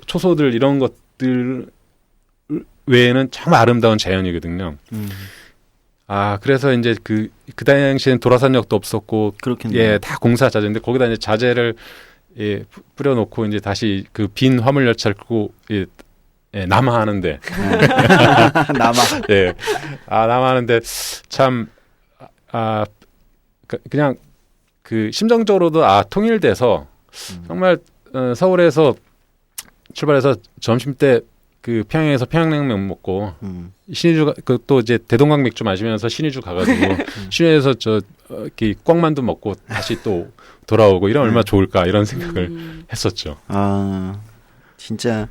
초소들 이런 것들을 외에는 정말 아름다운 자연이거든요. 그래서 이제 그 당시에는 도라산역도 없었고,
그렇겠네요.
예, 다 공사 자재인데 거기다 이제 자재를 예, 뿌려놓고 이제 다시 그 빈 화물 열차를 끌고 남하하는데,
남아.
예, 남하하는데 참 그냥 그 심정적으로도 통일돼서 정말 서울에서 출발해서 점심 때 그 평양에서 평양냉면 먹고 신의주 또 이제 대동강 맥주 마시면서 신의주 가가지고 신의주에서 이렇게 꽝만두 먹고 다시 또 돌아오고 이러면 얼마나 좋을까 이런 생각을 했었죠.
진짜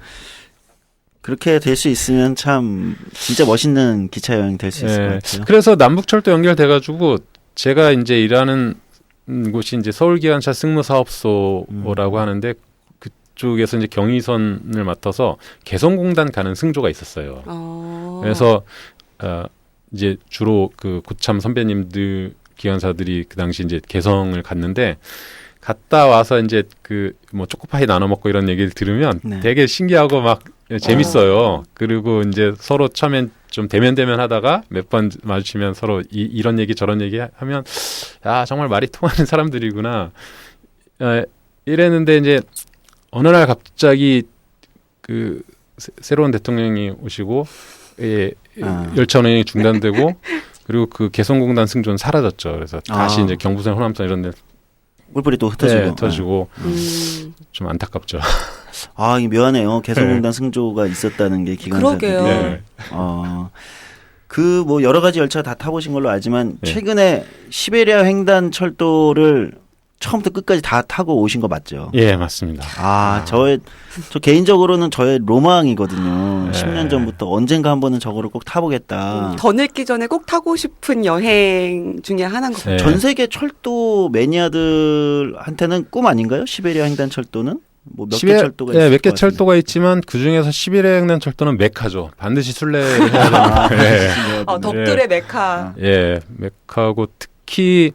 그렇게 될 수 있으면 참 진짜 멋있는 기차 여행 될 수 있을 것 같아요.
그래서 남북철도 연결돼가지고 제가 이제 일하는 곳이 이제 서울기관차 승무사업소라고 하는데 그쪽에서 이제 경의선을 맡아서 개성공단 가는 승조가 있었어요. 그래서 이제 주로 그 고참 선배님들 기관사들이 그 당시 이제 개성을 갔는데 갔다 와서 이제 그 뭐 초코파이 나눠 먹고 이런 얘기를 들으면 되게 신기하고 막 재밌어요. 그리고 이제 서로 처음엔 좀 대면 하다가 몇 번 마주치면 서로 이런 얘기 저런 얘기 하면 정말 말이 통하는 사람들이구나. 이랬는데 이제 어느 날 갑자기 그 새로운 대통령이 오시고 열차 운행이 중단되고 그리고 그 개성공단 승조는 사라졌죠. 그래서 다시 이제 경부선, 호남선 이런 데
뿔뿔이 또 흩어지고.
흩어지고 좀 안타깝죠.
이게 묘하네요. 개성공단 승조가 있었다는 게 기관사들이.
그러게요.
그 뭐 여러 가지 열차 다 타보신 걸로 알지만 최근에 시베리아 횡단 철도를 처음부터 끝까지 다 타고 오신 거 맞죠?
예, 맞습니다.
저 개인적으로는 저의 로망이거든요. 10년 전부터 언젠가 한 번은 저거를 꼭 타보겠다.
더 늙기 전에 꼭 타고 싶은 여행 중에 하나인 것 같아요.
전 세계 철도 매니아들한테는 꿈 아닌가요? 시베리아 횡단 철도는? 뭐 몇 개 철도가 있을
몇 개
것 같은데.
철도가 있지만 그 중에서 시베리아 횡단 철도는 메카죠. 반드시 순례를 해야 되는.
덕들의 메카.
메카고 특히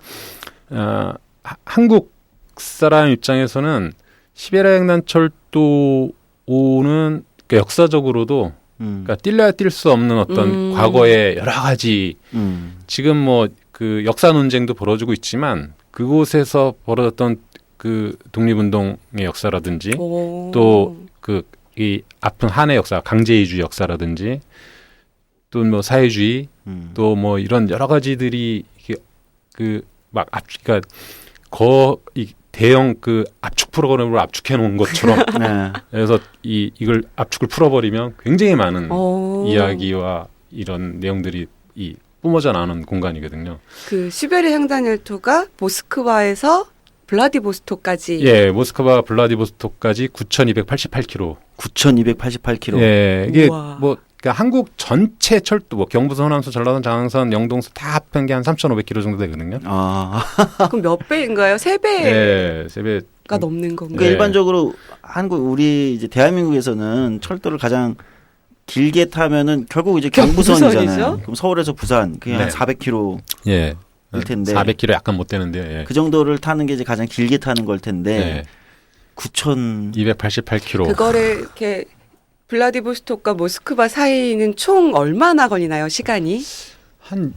한국 사람 입장에서는 시베리아 횡단철도는 그러니까 역사적으로도 그러니까 뛸래야 뛸 수 없는 어떤 과거의 여러 가지 지금 뭐 그 역사 논쟁도 벌어지고 있지만 그곳에서 벌어졌던 그 독립운동의 역사라든지 또 그 이 아픈 한의 역사, 강제이주의 역사라든지 또 뭐 사회주의 또 뭐 이런 여러 가지들이 그 막 그러니까 이 대형 그 압축 프로그램으로 압축해 놓은 것처럼 그래서 이걸 압축을 풀어버리면 굉장히 많은 이야기와 이런 내용들이 뿜어져 나오는 공간이거든요.
그 시베리아 횡단열도가 모스크바에서 블라디보스토크까지.
모스크바 블라디보스토크까지 9,288km.
9,288km.
이게
우와.
뭐 그러니까 한국 전체 철도 뭐 경부선, 호남선, 전라선, 장항선, 영동선 다 합한 게 한 3,500km 정도 되거든요.
그럼 몇 배인가요? 3배가
3배
넘는 건가요?
그러니까 일반적으로 우리 이제 대한민국에서는 철도를 가장 길게 타면은 결국 이제 경부선이잖아요.
경부선이죠?
그럼 서울에서 부산 그게 한 400km 일 텐데
400km 약간 못 되는데
그 정도를 타는 게 이제 가장 길게 타는 걸 텐데
9,288km.
그거를 이렇게 블라디보스토크와 모스크바 사이는 총 얼마나 걸리나요? 시간이?
그러니까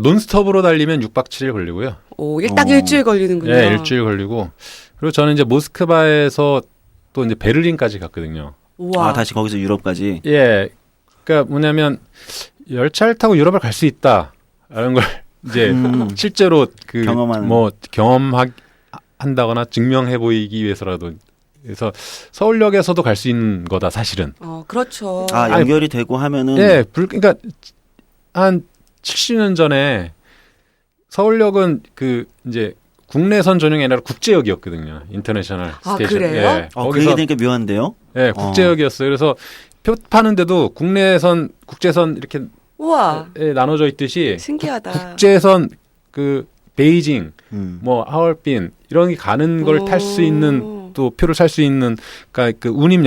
논스톱으로 달리면 6박 7일 걸리고요.
딱 일주일 걸리는군요.
일주일 걸리고 그리고 저는 이제 모스크바에서 또 이제 베를린까지 갔거든요.
우와.
다시 거기서 유럽까지.
그러니까 뭐냐면 열차를 타고 유럽을 갈 수 있다라는 걸 이제 실제로 그 뭐 경험한다거나 증명해 보이기 위해서라도 그래서 서울역에서도 갈 수 있는 거다 사실은.
그렇죠.
연결이 되고 하면은.
그러니까 한 70년 전에 서울역은 그 이제 국내선 전용이 아니라 국제역이었거든요. 인터내셔널 스테이션.
그래요?
그 얘기 되니까 묘한데요?
국제역이었어요. 그래서 표 파는데도 국내선, 국제선 이렇게
우와.
나눠져 있듯이
신기하다.
국제선 그 베이징, 뭐 하얼빈 이런 게 가는 걸 탈 수 있는 또 표를 살 수 있는 그러니까 그 운임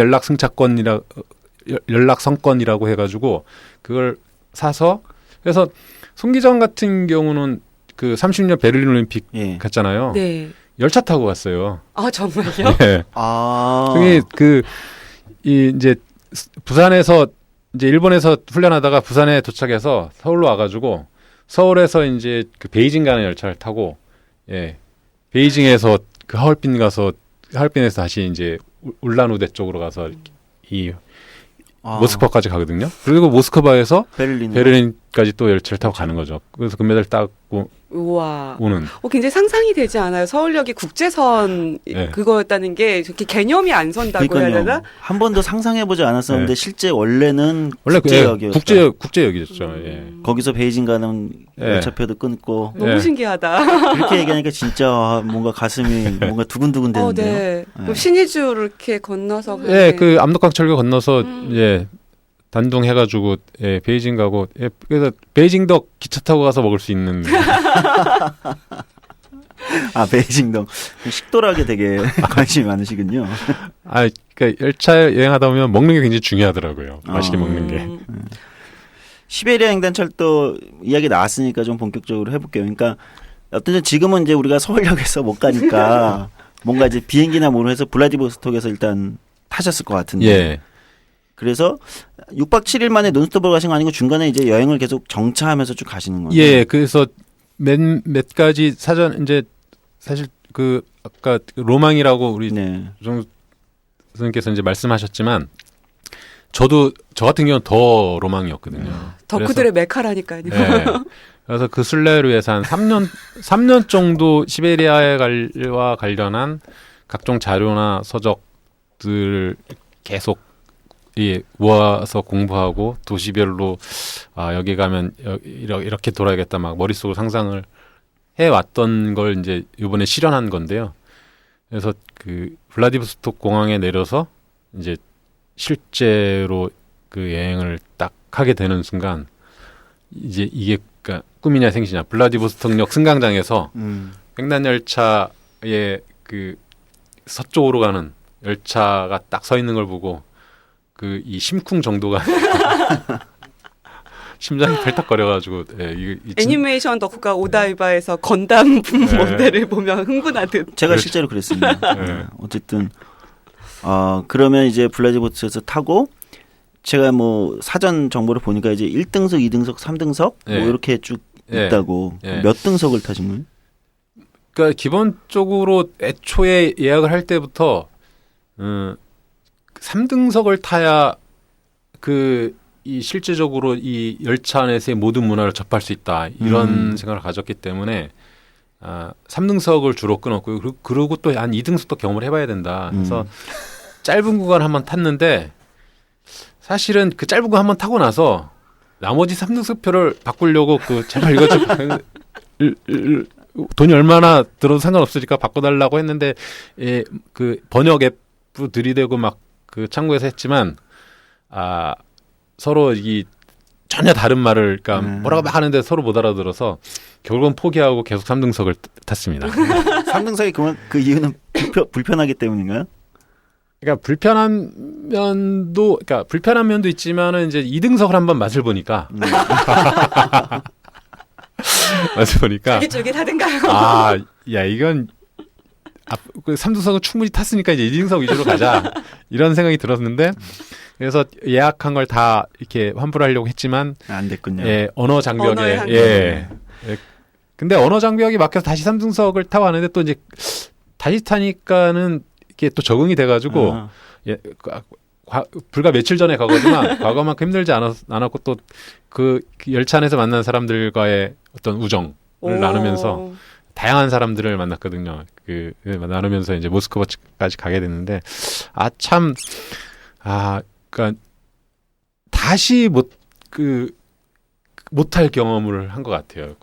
연락선권이라고 해가지고 그걸 사서 그래서 송기정 같은 경우는 그 30년 베를린 올림픽 갔잖아요. 열차 타고 갔어요.
정말요?
그게 이제 부산에서 이제 일본에서 훈련하다가 부산에 도착해서 서울로 와가지고 서울에서 이제 그 베이징 가는 열차를 타고 예 베이징에서 그 하얼빈에서 다시 이제 울란우대 쪽으로 가서 이 모스크바까지 가거든요. 그리고 모스크바에서 베를린까지 또 열차를 타고 가는 거죠. 그래서 금메달 따고
우와.
오는.
굉장히 상상이 되지 않아요? 서울역이 국제선
네.
그거였다는 게 이렇게 개념이 안 선다고 해야 되나?
한 번도 상상해보지 않았었는데
네.
실제 원래는
원래
국제역이었다.
국제역이었죠. 예.
거기서 베이징 가는
예.
열차표도 끊고
너무
예.
신기하다.
이렇게 얘기하니까 진짜 뭔가 가슴이 뭔가 두근두근 되는데요.
네.
네.
그럼 신의주를 이렇게 건너서
예, 그 압록강철교 건너서 예 단둥 해가지고 예 베이징 가고 예 그래서 베이징도 기차 타고 가서 먹을 수 있는
베이징동 식도락에 되게 관심이 많으시군요.
그러니까 열차 여행하다 보면 먹는 게 굉장히 중요하더라고요. 맛있게 먹는 게.
시베리아 횡단철도 이야기 나왔으니까 좀 본격적으로 해볼게요. 그러니까 어떤 지금은 이제 우리가 서울역에서 못 가니까 뭔가 이제 비행기나 뭐로 해서 블라디보스톡에서 일단 타셨을 것 같은데.
예.
그래서 6박 7일 만에 논스톱으로 가신 거 아니고 중간에 이제 여행을 계속 정차하면서 쭉 가시는 거예요.
예, 그래서 몇 가지 사전 이제 사실 그 아까 로망이라고 우리
네.
조정 선생님께서 이제 말씀하셨지만 저도 저 같은 경우는 더 로망이었거든요.
덕후들의 메카라니까요.
예. 그래서 그 순례를 위해서 한 3년 정도 시베리아와 관련한 각종 자료나 서적들을 계속 모아서 공부하고 도시별로 여기 가면 이렇게 돌아야겠다 막 머릿속으로 상상을 해왔던 걸 이제 이번에 실현한 건데요. 그래서 그 블라디보스톡 공항에 내려서 이제 실제로 그 여행을 딱 하게 되는 순간 이제 이게 그러니까 꿈이냐 생시냐 블라디보스톡역 승강장에서 횡단 열차의 그 서쪽으로 가는 열차가 딱 서 있는 걸 보고 그 이 심쿵 정도가 심장이 펄떡거려가지고
애니메이션 덕후가 오다이바에서 건담 모델을 보면 흥분하듯.
제가 실제로 그랬습니다. 어쨌든 그러면 이제 블라디보스톡에서 타고 제가 뭐 사전 정보를 보니까 이제 1등석, 2등석, 3등석 뭐 이렇게 쭉 있다고 몇 등석을 타신 거예요?
그러니까 기본적으로 애초에 예약을 할 때부터 3등석을 타야 이 실제적으로 이 열차 안에서의 모든 문화를 접할 수 있다 이런 생각을 가졌기 때문에 3등석을 주로 끊었고요. 그리고 또 한 2등석도 경험을 해봐야 된다. 그래서 짧은 구간 한번 탔는데 사실은 그 짧은 구간 한번 타고 나서 나머지 3등석 표를 바꾸려고 제발 이거 좀 돈이 얼마나 들어도 상관없으니까 바꿔달라고 했는데 그 번역 앱 들이대고 막 그 창구에서 했지만 서로 이 전혀 다른 말을 그러니까 뭐라고 막 하는데 서로 못 알아들어서 결국은 포기하고 계속 3등석을 탔습니다.
3등석이 그 이유는 불편하기 때문인가요?
그러니까 불편한 면도 있지만은 이제 2등석을 한번 맛을 보니까
쫄깃쫄깃하든가요?
야 이건 그 3등석은 충분히 탔으니까 이제 2등석 위주로 가자 이런 생각이 들었는데 그래서 예약한 걸 다 이렇게 환불하려고 했지만
안 됐군요.
언어 장벽에 근데 언어 장벽이 막혀서 다시 3등석을 타고 왔는데 또 이제 다시 타니까는 이게 또 적응이 돼가지고 불과 며칠 전에 가거지만 과거만큼 힘들지 않았고 또 그 열차 안에서 만난 사람들과의 어떤 우정을 나누면서 다양한 사람들을 만났거든요. 나누면서 이제 모스크바까지 가게 됐는데 그러니까 다시 못할 경험을 한 것 같아요.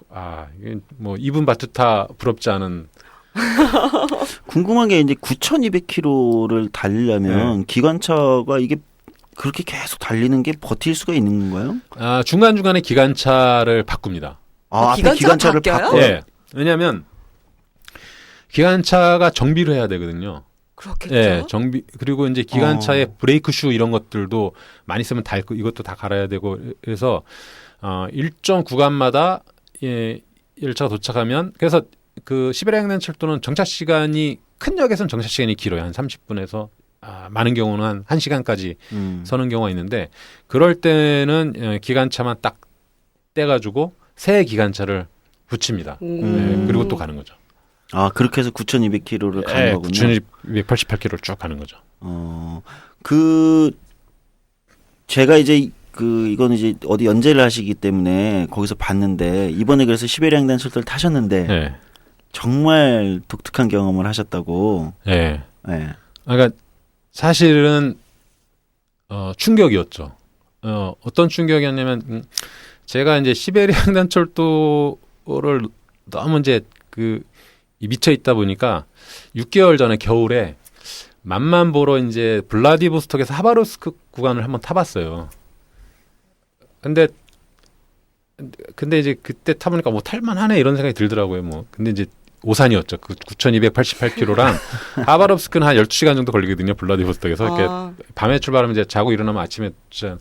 이게 뭐 이분 바투타 부럽지 않은.
궁금한 게 이제 9,200km를 달리려면 기관차가 이게 그렇게 계속 달리는 게 버틸 수가 있는 건가요?
중간중간에 기관차를 바꿉니다.
앞에 기관차를 바꿔요?
예. 왜냐하면 기관차가 정비를 해야 되거든요.
그렇겠죠.
예, 그리고 이제 기관차의 브레이크 슈 이런 것들도 많이 쓰면 이것도 다 갈아야 되고 그래서 일정 구간마다 열차가 도착하면 그래서 그 시베리아 횡단철도는 정차 시간이 큰 역에서는 정차 시간이 길어요. 한 30분에서 많은 경우는 한 1시간까지
음.
서는 경우가 있는데 그럴 때는 기관차만 딱 떼가지고 새 기관차를 붙입니다. 네, 그리고 또 가는 거죠.
아, 그렇게 해서 9,200km를 가는 거군요.
9,288km를 쭉 가는 거죠.
제가 이제 이거는 이제 어디 연재를 하시기 때문에 거기서 봤는데 이번에 그래서 시베리아 횡단철도를 타셨는데
네.
정말 독특한 경험을 하셨다고.
네.
네.
그러니까 사실은 충격이었죠. 어떤 충격이었냐면 제가 이제 시베리아 횡단철도를 너무 이제 미쳐 있다 보니까 6개월 전에 겨울에 맛만 보러 이제 블라디보스톡에서 하바롭스크 구간을 한번 타봤어요. 근데 이제 그때 타보니까 뭐 탈만하네 이런 생각이 들더라고요. 뭐 근데 이제 오산이었죠. 그 9,288km랑 하바롭스크는 한 12시간 정도 걸리거든요. 블라디보스톡에서 이렇게 밤에 출발하면 이제 자고 일어나면 아침에 진짜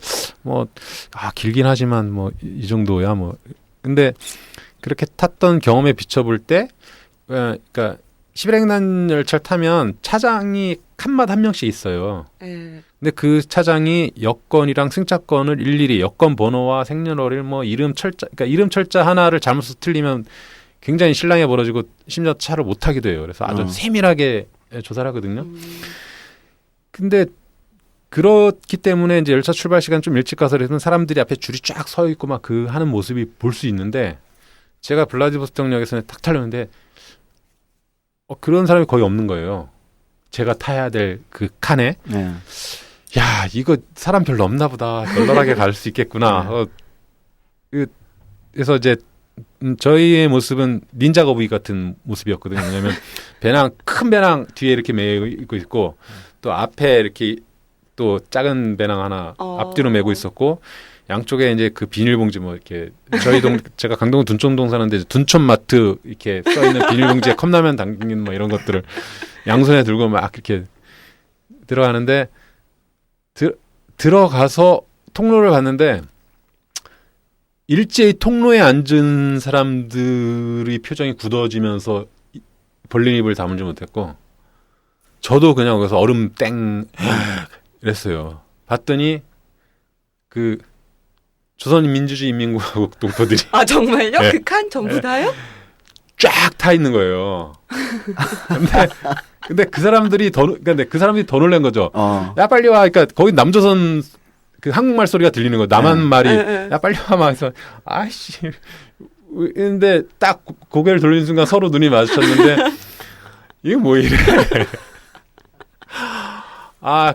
길긴 하지만 뭐 이 정도야 뭐. 근데 그렇게 탔던 경험에 비춰볼 때 그러니까 시베리아 횡단 열차를 타면 차장이 칸마다 한 명씩 있어요.
네.
근데 그 차장이 여권이랑 승차권을 일일이 여권 번호와 생년월일 뭐 이름 철자 하나를 잘못 틀리면 굉장히 실랑이 벌어지고 심지어 차를 못 타기도 해요. 그래서 아주 세밀하게 조사를 하거든요. 근데 그렇기 때문에 이제 열차 출발 시간 좀 일찍 가서 그래서 사람들이 앞에 줄이 쫙 서 있고 막 하는 모습이 볼 수 있는데 제가 블라디보스톡역에서 딱 타려는데 그런 사람이 거의 없는 거예요. 제가 타야 될 그 칸에.
네.
야, 이거 사람 별로 없나 보다. 널널하게 갈 수 있겠구나. 그래서 이제 저희의 모습은 닌자 거북이 같은 모습이었거든요. 왜냐하면 큰 배낭 뒤에 이렇게 메고 있고 또 앞에 이렇게 또 작은 배낭 하나 앞뒤로 메고 있었고 양쪽에 이제 그 비닐봉지 뭐 이렇게 제가 강동구 둔촌동 사는데 둔촌마트 이렇게 써 있는 비닐봉지에 컵라면 담긴 뭐 이런 것들을 양손에 들고 막 이렇게 들어가는데 들어가서 통로를 봤는데 일제히 통로에 앉은 사람들의 표정이 굳어지면서 벌린 입을 다물지 못했고 저도 그냥 거기서 얼음 땡 이랬어요. 봤더니 조선민주주의인민공화국 동포들이
아 정말요?
네.
그 칸 전부 다요?
쫙 타 있는 거예요. 근데 그 사람들이 더 놀란 거죠. 야 빨리 와. 그러니까 거기 남조선 그 한국말 소리가 들리는 거예요. 남한 말이 야 빨리 와 막 해서 아이씨. 근데 딱 고개를 돌리는 순간 서로 눈이 마주쳤는데 이게 뭐 이래.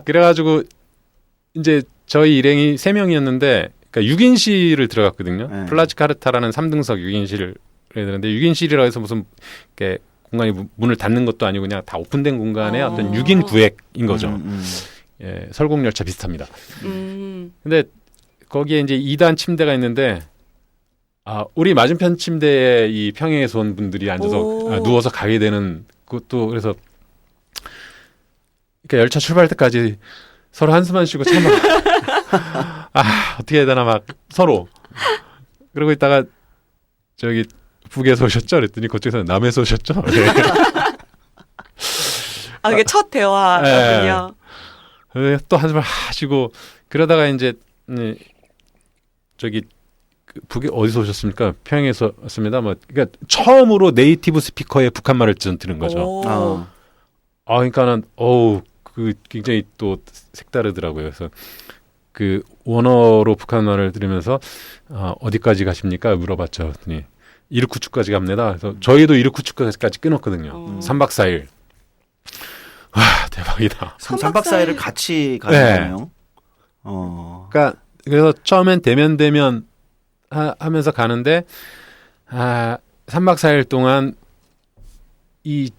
그래가지고 이제 저희 일행이 3명이었는데 그러니까 6인실을 들어갔거든요. 플라치카르타라는 3등석 6인실을 해야 되는데 6인실이라 해서 무슨 이렇게 공간이 문을 닫는 것도 아니고 그냥 다 오픈된 공간에 어떤 6인 구획인 거죠. 예, 설국열차 비슷합니다. 근데 거기에 이제 2단 침대가 있는데 우리 맞은편 침대에 이 평양에서 온 분들이 앉아서 누워서 가게 되는 그것도 그래서 그러니까 열차 출발 때까지 서로 한숨만 쉬고 참 어떻게 해야 되나 막 서로 그러고 있다가 저기 북에서 오셨죠? 그랬더니 그쪽에서 남에서 오셨죠? 네.
이게 첫 대화군요.
네. 또 한숨을 하시고 그러다가 이제 저기 북에 어디서 오셨습니까? 평양에서 왔습니다. 그러니까 처음으로 네이티브 스피커의 북한말을 들은 거죠. 그러니까는 굉장히 또 색다르더라고요. 그래서 그 원어로 북한말을 들으면서 어디까지 가십니까? 물어봤죠. 그랬더니 이르쿠츠까지 갑니다. 그래서 저희도 이르쿠츠까지 끊었거든요. 3박 4일. 대박이다.
3박 4일을 같이 가는 거예요?
그러니까 그래서 처음엔 대면 하면서 가는데 3박 4일 동안 이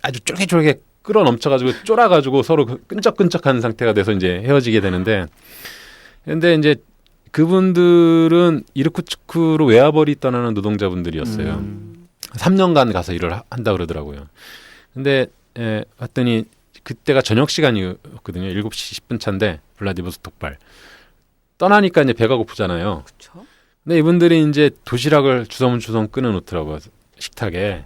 아주 쫄깃쫄깃 끌어 넘쳐가지고 쫄아가지고 서로 끈적끈적한 상태가 돼서 이제 헤어지게 되는데 근데 이제 그분들은 이르쿠츠크로 외화벌이 떠나는 노동자분들이었어요. 3년간 가서 일을 한다 그러더라고요. 근데 봤더니 그때가 저녁 시간이었거든요. 7시 10분 차인데 블라디보스톡발 떠나니까 이제 배가 고프잖아요.
그렇죠.
근데 이분들이 이제 도시락을 주섬주섬 끊어 놓더라고요. 식탁에.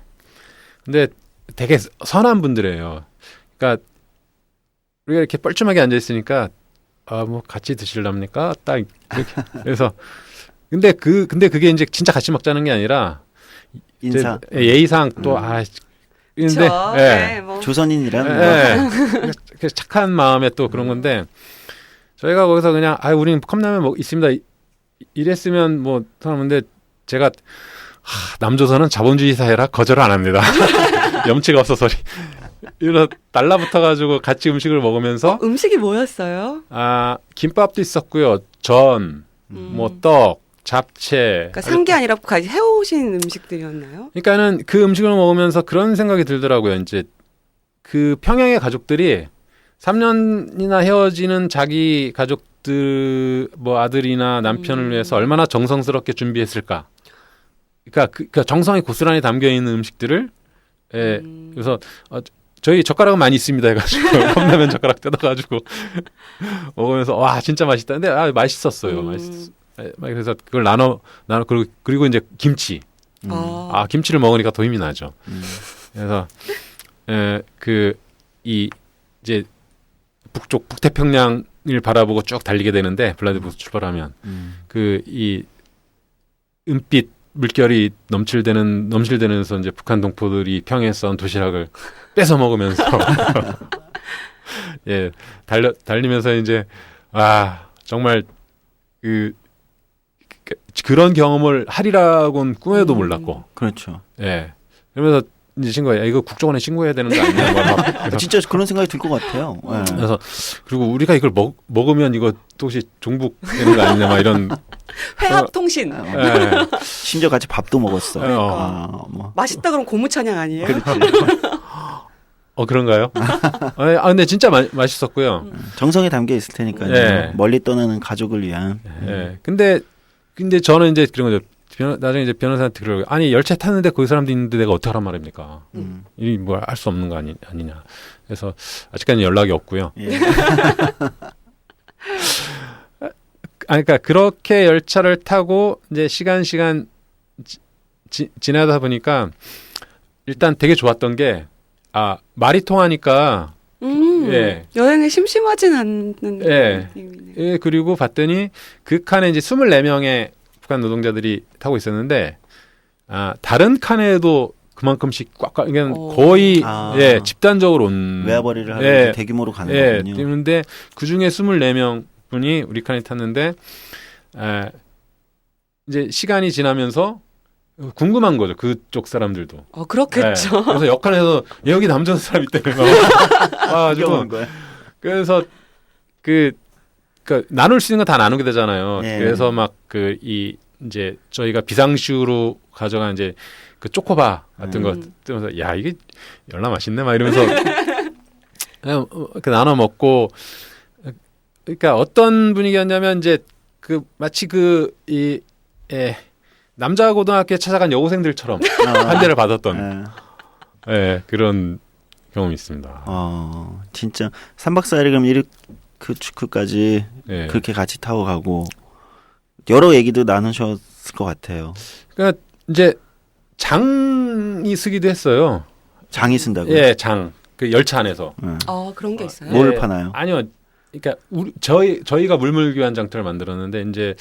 근데 되게 선한 분들이에요. 그러니까 우리가 이렇게 뻘쭘하게 앉아 있으니까 뭐 같이 드실랍니까? 딱 이렇게 그래서 근데 그게 이제 진짜 같이 먹자는 게 아니라
인사.
예의상 또 근데
그쵸.
예.
네, 뭐.
조선인이라는
예. 그래서 착한 마음에 또 그런 건데 저희가 거기서 그냥 우리는 컵라면 있습니다. 이랬으면 뭐 하는데 제가 남조선은 자본주의 사회라 거절을 안 합니다. 염치가 없어서 이러 달라붙어 가지고 같이 음식을 먹으면서
음식이 뭐였어요?
김밥도 있었고요. 전, 뭐 떡, 잡채.
그러니까 산 게 아니라 같이 해오신 음식들이었나요?
그러니까는 그 음식을 먹으면서 그런 생각이 들더라고요. 이제 그 평양의 가족들이 3년이나 헤어지는 자기 가족들 뭐 아들이나 남편을 위해서 얼마나 정성스럽게 준비했을까. 그러니까 정성이 고스란히 담겨 있는 음식들을 그래서 저희 젓가락은 많이 있습니다 해가지고 컵라면 젓가락 뜯어가지고 먹으면서 와 진짜 맛있다. 근데 맛있었어요. 그래서 그걸 나눠 그리고 이제 김치. 김치를 먹으니까 더 힘이 나죠. 그래서 이제 북태평양을 바라보고 쭉 달리게 되는데 블라디보스토크 출발하면 이 은빛 물결이 넘실대면서 이제 북한 동포들이 평에 쌓은 도시락을 뺏어 먹으면서 달리면서 이제 정말 그런 경험을 하리라고는 꿈에도 몰랐고.
그렇죠.
그러면서 이제 신고해. 이거 국정원에 신고해야 되는 거 아니냐.
진짜 그런 생각이 들 것 같아요.
그래서 그리고 우리가 이걸 먹으면 이거 또 혹시 종북 되는 거 아니냐 막 이런.
회합통신.
심지어 같이 밥도 먹었어.
맛있다 그럼 고무찬양 아니에요?
그렇지.
그런가요? 근데 진짜 맛있었고요.
정성이 담겨 있을 테니까요. 멀리 떠나는 가족을 위한.
근데 저는 이제 그런 거죠. 나중에 이제 변호사한테 그러고 아니 열차에 탔는데 거기 사람도 있는데 내가 어떻게 하란 말입니까? 이 뭐 할 수 없는 거 아니냐. 그래서 아직까지 연락이 없고요. 그러니까 그렇게 열차를 타고 이제 시간 지나다 보니까 일단 되게 좋았던 게 말이 통하니까
여행에 심심하진 않는 느낌이네요.
그리고 봤더니 그 칸에 이제 24명의 북한 노동자들이 타고 있었는데 다른 칸에도 그만큼씩 꽉 거의 집단적으로 온
외화벌이를 하는 대규모로 가는 거군요.
그런데 그 중에 24명 분이 우리 칸에 탔는데 이제 시간이 지나면서 궁금한 거죠. 그쪽 사람들도.
그렇겠죠.
그래서 역할에서 여기 남자 사람 있다는 거. 가지고 그래서 나눌 수 있는 거 다 나누게 되잖아요. 그래서 막 이제 저희가 비상식으로 가져간 이제 그 초코바 같은 거 뜨면서 야 이게 열나 맛있네 막 이러면서 그냥 나눠 먹고. 그러니까 어떤 분위기였냐면 이제 마치 남자 고등학교에 찾아간 여고생들처럼 환대를 받았던 그런 경험이 있습니다.
진짜 3박 4일에 그럼 이르크까지 그렇게 같이 타고 가고 여러 얘기도 나누셨을 것 같아요.
그러니까 이제 장이 쓰기도 했어요.
장이 쓴다고요?
장. 그 열차 안에서.
그런 게 있어요?
뭘 파나요?
아니요. 그러니까 저희가 물물교환 장터를 만들었는데 이제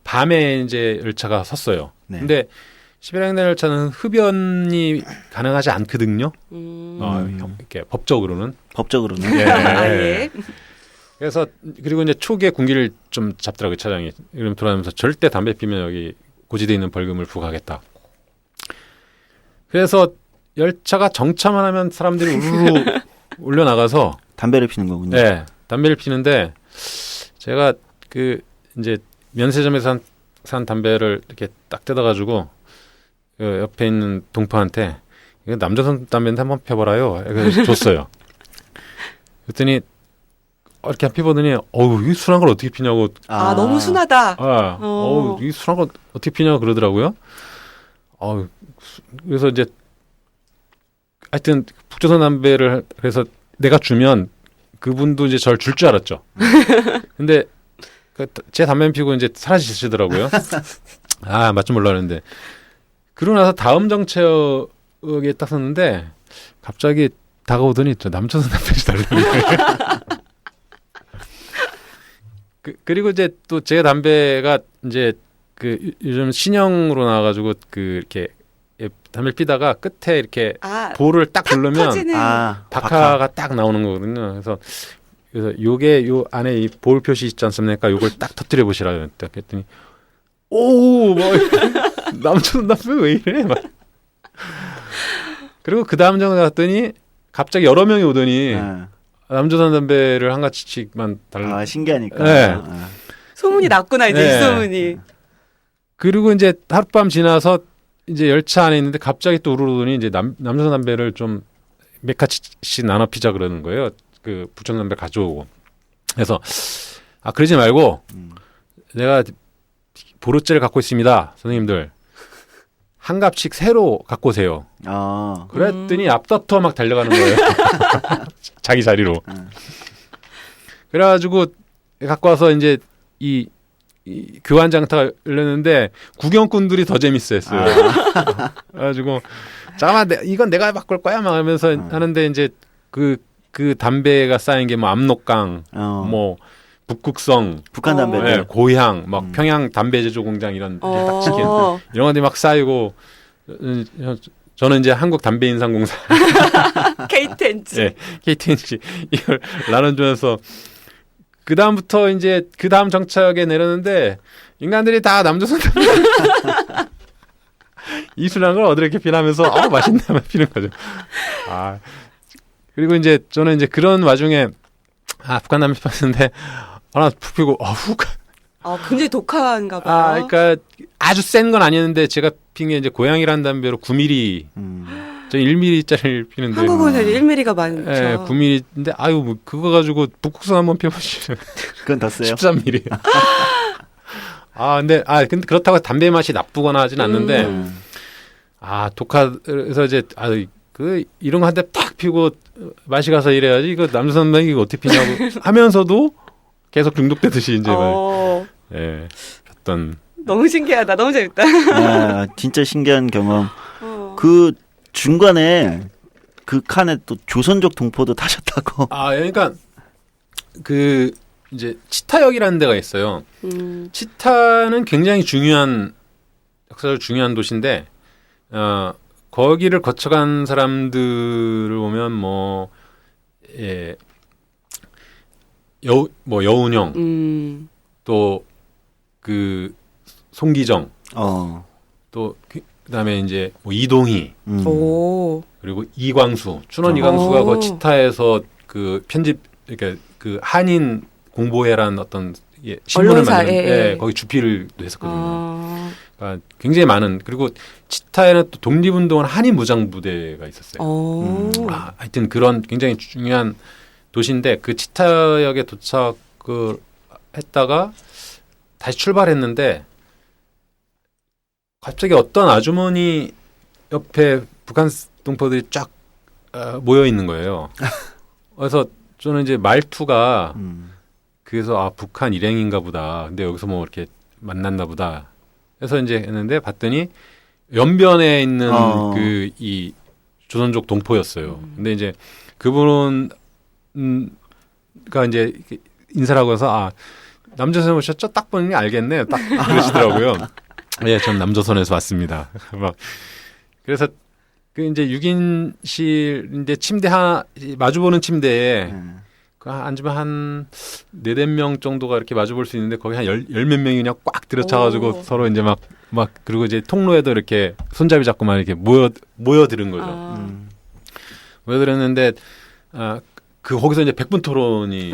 밤에 이제 열차가 섰어요. 근데 시베리아 열차는 흡연이 가능하지 않거든요. 이렇게 법적으로는. 그래서 그리고 이제 초기에 군기를 좀 잡더라고요 차장이. 이러면 돌아다니면서 절대 담배 피면 여기 고지돼 있는 벌금을 부과하겠다. 그래서 열차가 정차만 하면 사람들이 우르르 올려나가서
담배를 피는 거군요.
담배를 피는데 제가 이제 면세점에서 산 담배를 이렇게 딱 뜯어가지고 옆에 있는 동포한테 이거 남자선 담배인데 한번 펴봐라요. 그래서 줬어요. 그랬더니 이렇게 피보더니 이 순한 걸 어떻게 피냐고.
너무 순하다.
이 순한 걸 어떻게 피냐고 그러더라고요. 그래서 이제 하여튼 북조선 담배를 그래서 내가 주면 그분도 이제 저를 줄 줄 알았죠. 근데 제 담배 피고 이제 사라지시더라고요. 맛 좀 몰라 그랬는데 그러고 나서 다음 정체역에 딱 섰는데 갑자기 다가오더니 저 남조선 담배를 달라고. 그리고 이제 또 제 담배가 이제 그 요즘 신형으로 나와가지고 그 이렇게 담배를 피다가 끝에 이렇게 볼을 딱 누르면 박하가 딱 나오는 거거든요. 그래서 요게 요 안에 이 볼 표시 있지 않습니까? 요걸 딱 터뜨려 보시라고 딱 했더니 오, 뭐 남조선 담배 왜 이래? 막. 그리고 그 다음 정도 갔더니 갑자기 여러 명이 오더니 남조선 담배를 한 가지씩만 달라.
아, 신기하니까.
네.
소문이 났구나 이제
네.
이 소문이.
그리고 이제 하룻밤 지나서 이제 열차 안에 있는데 갑자기 또 우르르더니 이제 남조선 담배를 좀 몇 가지씩 나눠 피자 그러는 거예요. 그 부천 담배 가져오고. 그래서 그러지 말고 내가 보로째를 갖고 있습니다, 선생님들. 한 값씩 새로 갖고 오세요. 그랬더니 앞다퉈 막 달려가는 거예요. 자기 자리로. 그래가지고 갖고 와서 이제 이 교환장터가 열렸는데 구경꾼들이 더 재밌어했어요. 그래가지고 잠깐만 이건 내가 바꿀 거야 막 하면서 하는데 이제 그 담배가 쌓인 게 뭐 압록강, 뭐 북극성,
북한 담배들,
네, 고향, 막 평양 담배 제조 공장 이런 딱 찍힌 이런 것들이 막 쌓이고 저는 이제 한국 담배 인상공사
KTNG,
네, KTNG 이걸 나눠주면서 그 다음부터 이제 그 다음 정착에 내렸는데 인간들이 다 남조선 담배 이순한 걸 어디렇게 피나면서 맛있네 피는 거죠. 그리고 이제 저는 이제 그런 와중에 북한 담배 피웠는데 하나 푹 피고
굉장히 독한가 봐요.
그러니까 아주 센 건 아니었는데 제가 핀 게 이제 고양이라는 담배로 9mm, 저 1mm짜리를 피는데
한국은 사실 1mm가 많죠.
네, 9mm인데 뭐 그거 가지고 북극성 한번 펴보시죠.
그건 더 세요.
13mm. 근데 그렇다고 담배 맛이 나쁘거나 하진 않는데 독하서 이제 이런 거 한 대 팍 피고 맛이 가서 이래야지 이거 남조선 담배 이거 어떻게 피냐고 하면서도 계속 중독되듯이 이제 어떤
너무 신기하다. 너무 재밌다.
진짜 신기한 경험. 그 중간에 그 칸에 또 조선족 동포도 타셨다고.
그러니까 그 이제 치타역이라는 데가 있어요. 치타는 굉장히 중요한 역사적으로 중요한 도시인데 거기를 거쳐간 사람들을 보면 여운형 또 그 송기정 또 그다음에 이제 이동희 그리고 이광수 춘원 이광수가 그 치타에서 그 편집 그러니까 그 한인 공보회라는 어떤 신문을 만든 거기 주필을 했었거든요. 그러니까 굉장히 많은 그리고 치타에는 또 독립운동원 한인 무장부대가 있었어요. 하여튼 그런 굉장히 중요한 도시인데 그 치타역에 도착을 했다가 다시 출발했는데 갑자기 어떤 아주머니 옆에 북한 동포들이 쫙 모여 있는 거예요. 그래서 저는 이제 말투가 그래서 북한 일행인가 보다. 근데 여기서 뭐 이렇게 만났나 보다. 해서 이제 했는데 봤더니 연변에 있는 이 조선족 동포였어요. 근데 이제 그분은 이제 인사를 하고 해서 남조선에 오셨죠? 딱 보니 알겠네. 딱 그러시더라고요. 예, 전 남조선에서 왔습니다. 막 그래서 그 이제 6인실인데 침대 마주보는 침대에 앉으면 한 4-5명 정도가 이렇게 마주볼 수 있는데 거기 한 열 몇 명이 그냥 꽉 들어차가지고 서로 이제 막 그리고 이제 통로에도 이렇게 손잡이 잡고만 이렇게 모여들은 거죠. 모여들었는데 거기서 이제 100분 토론이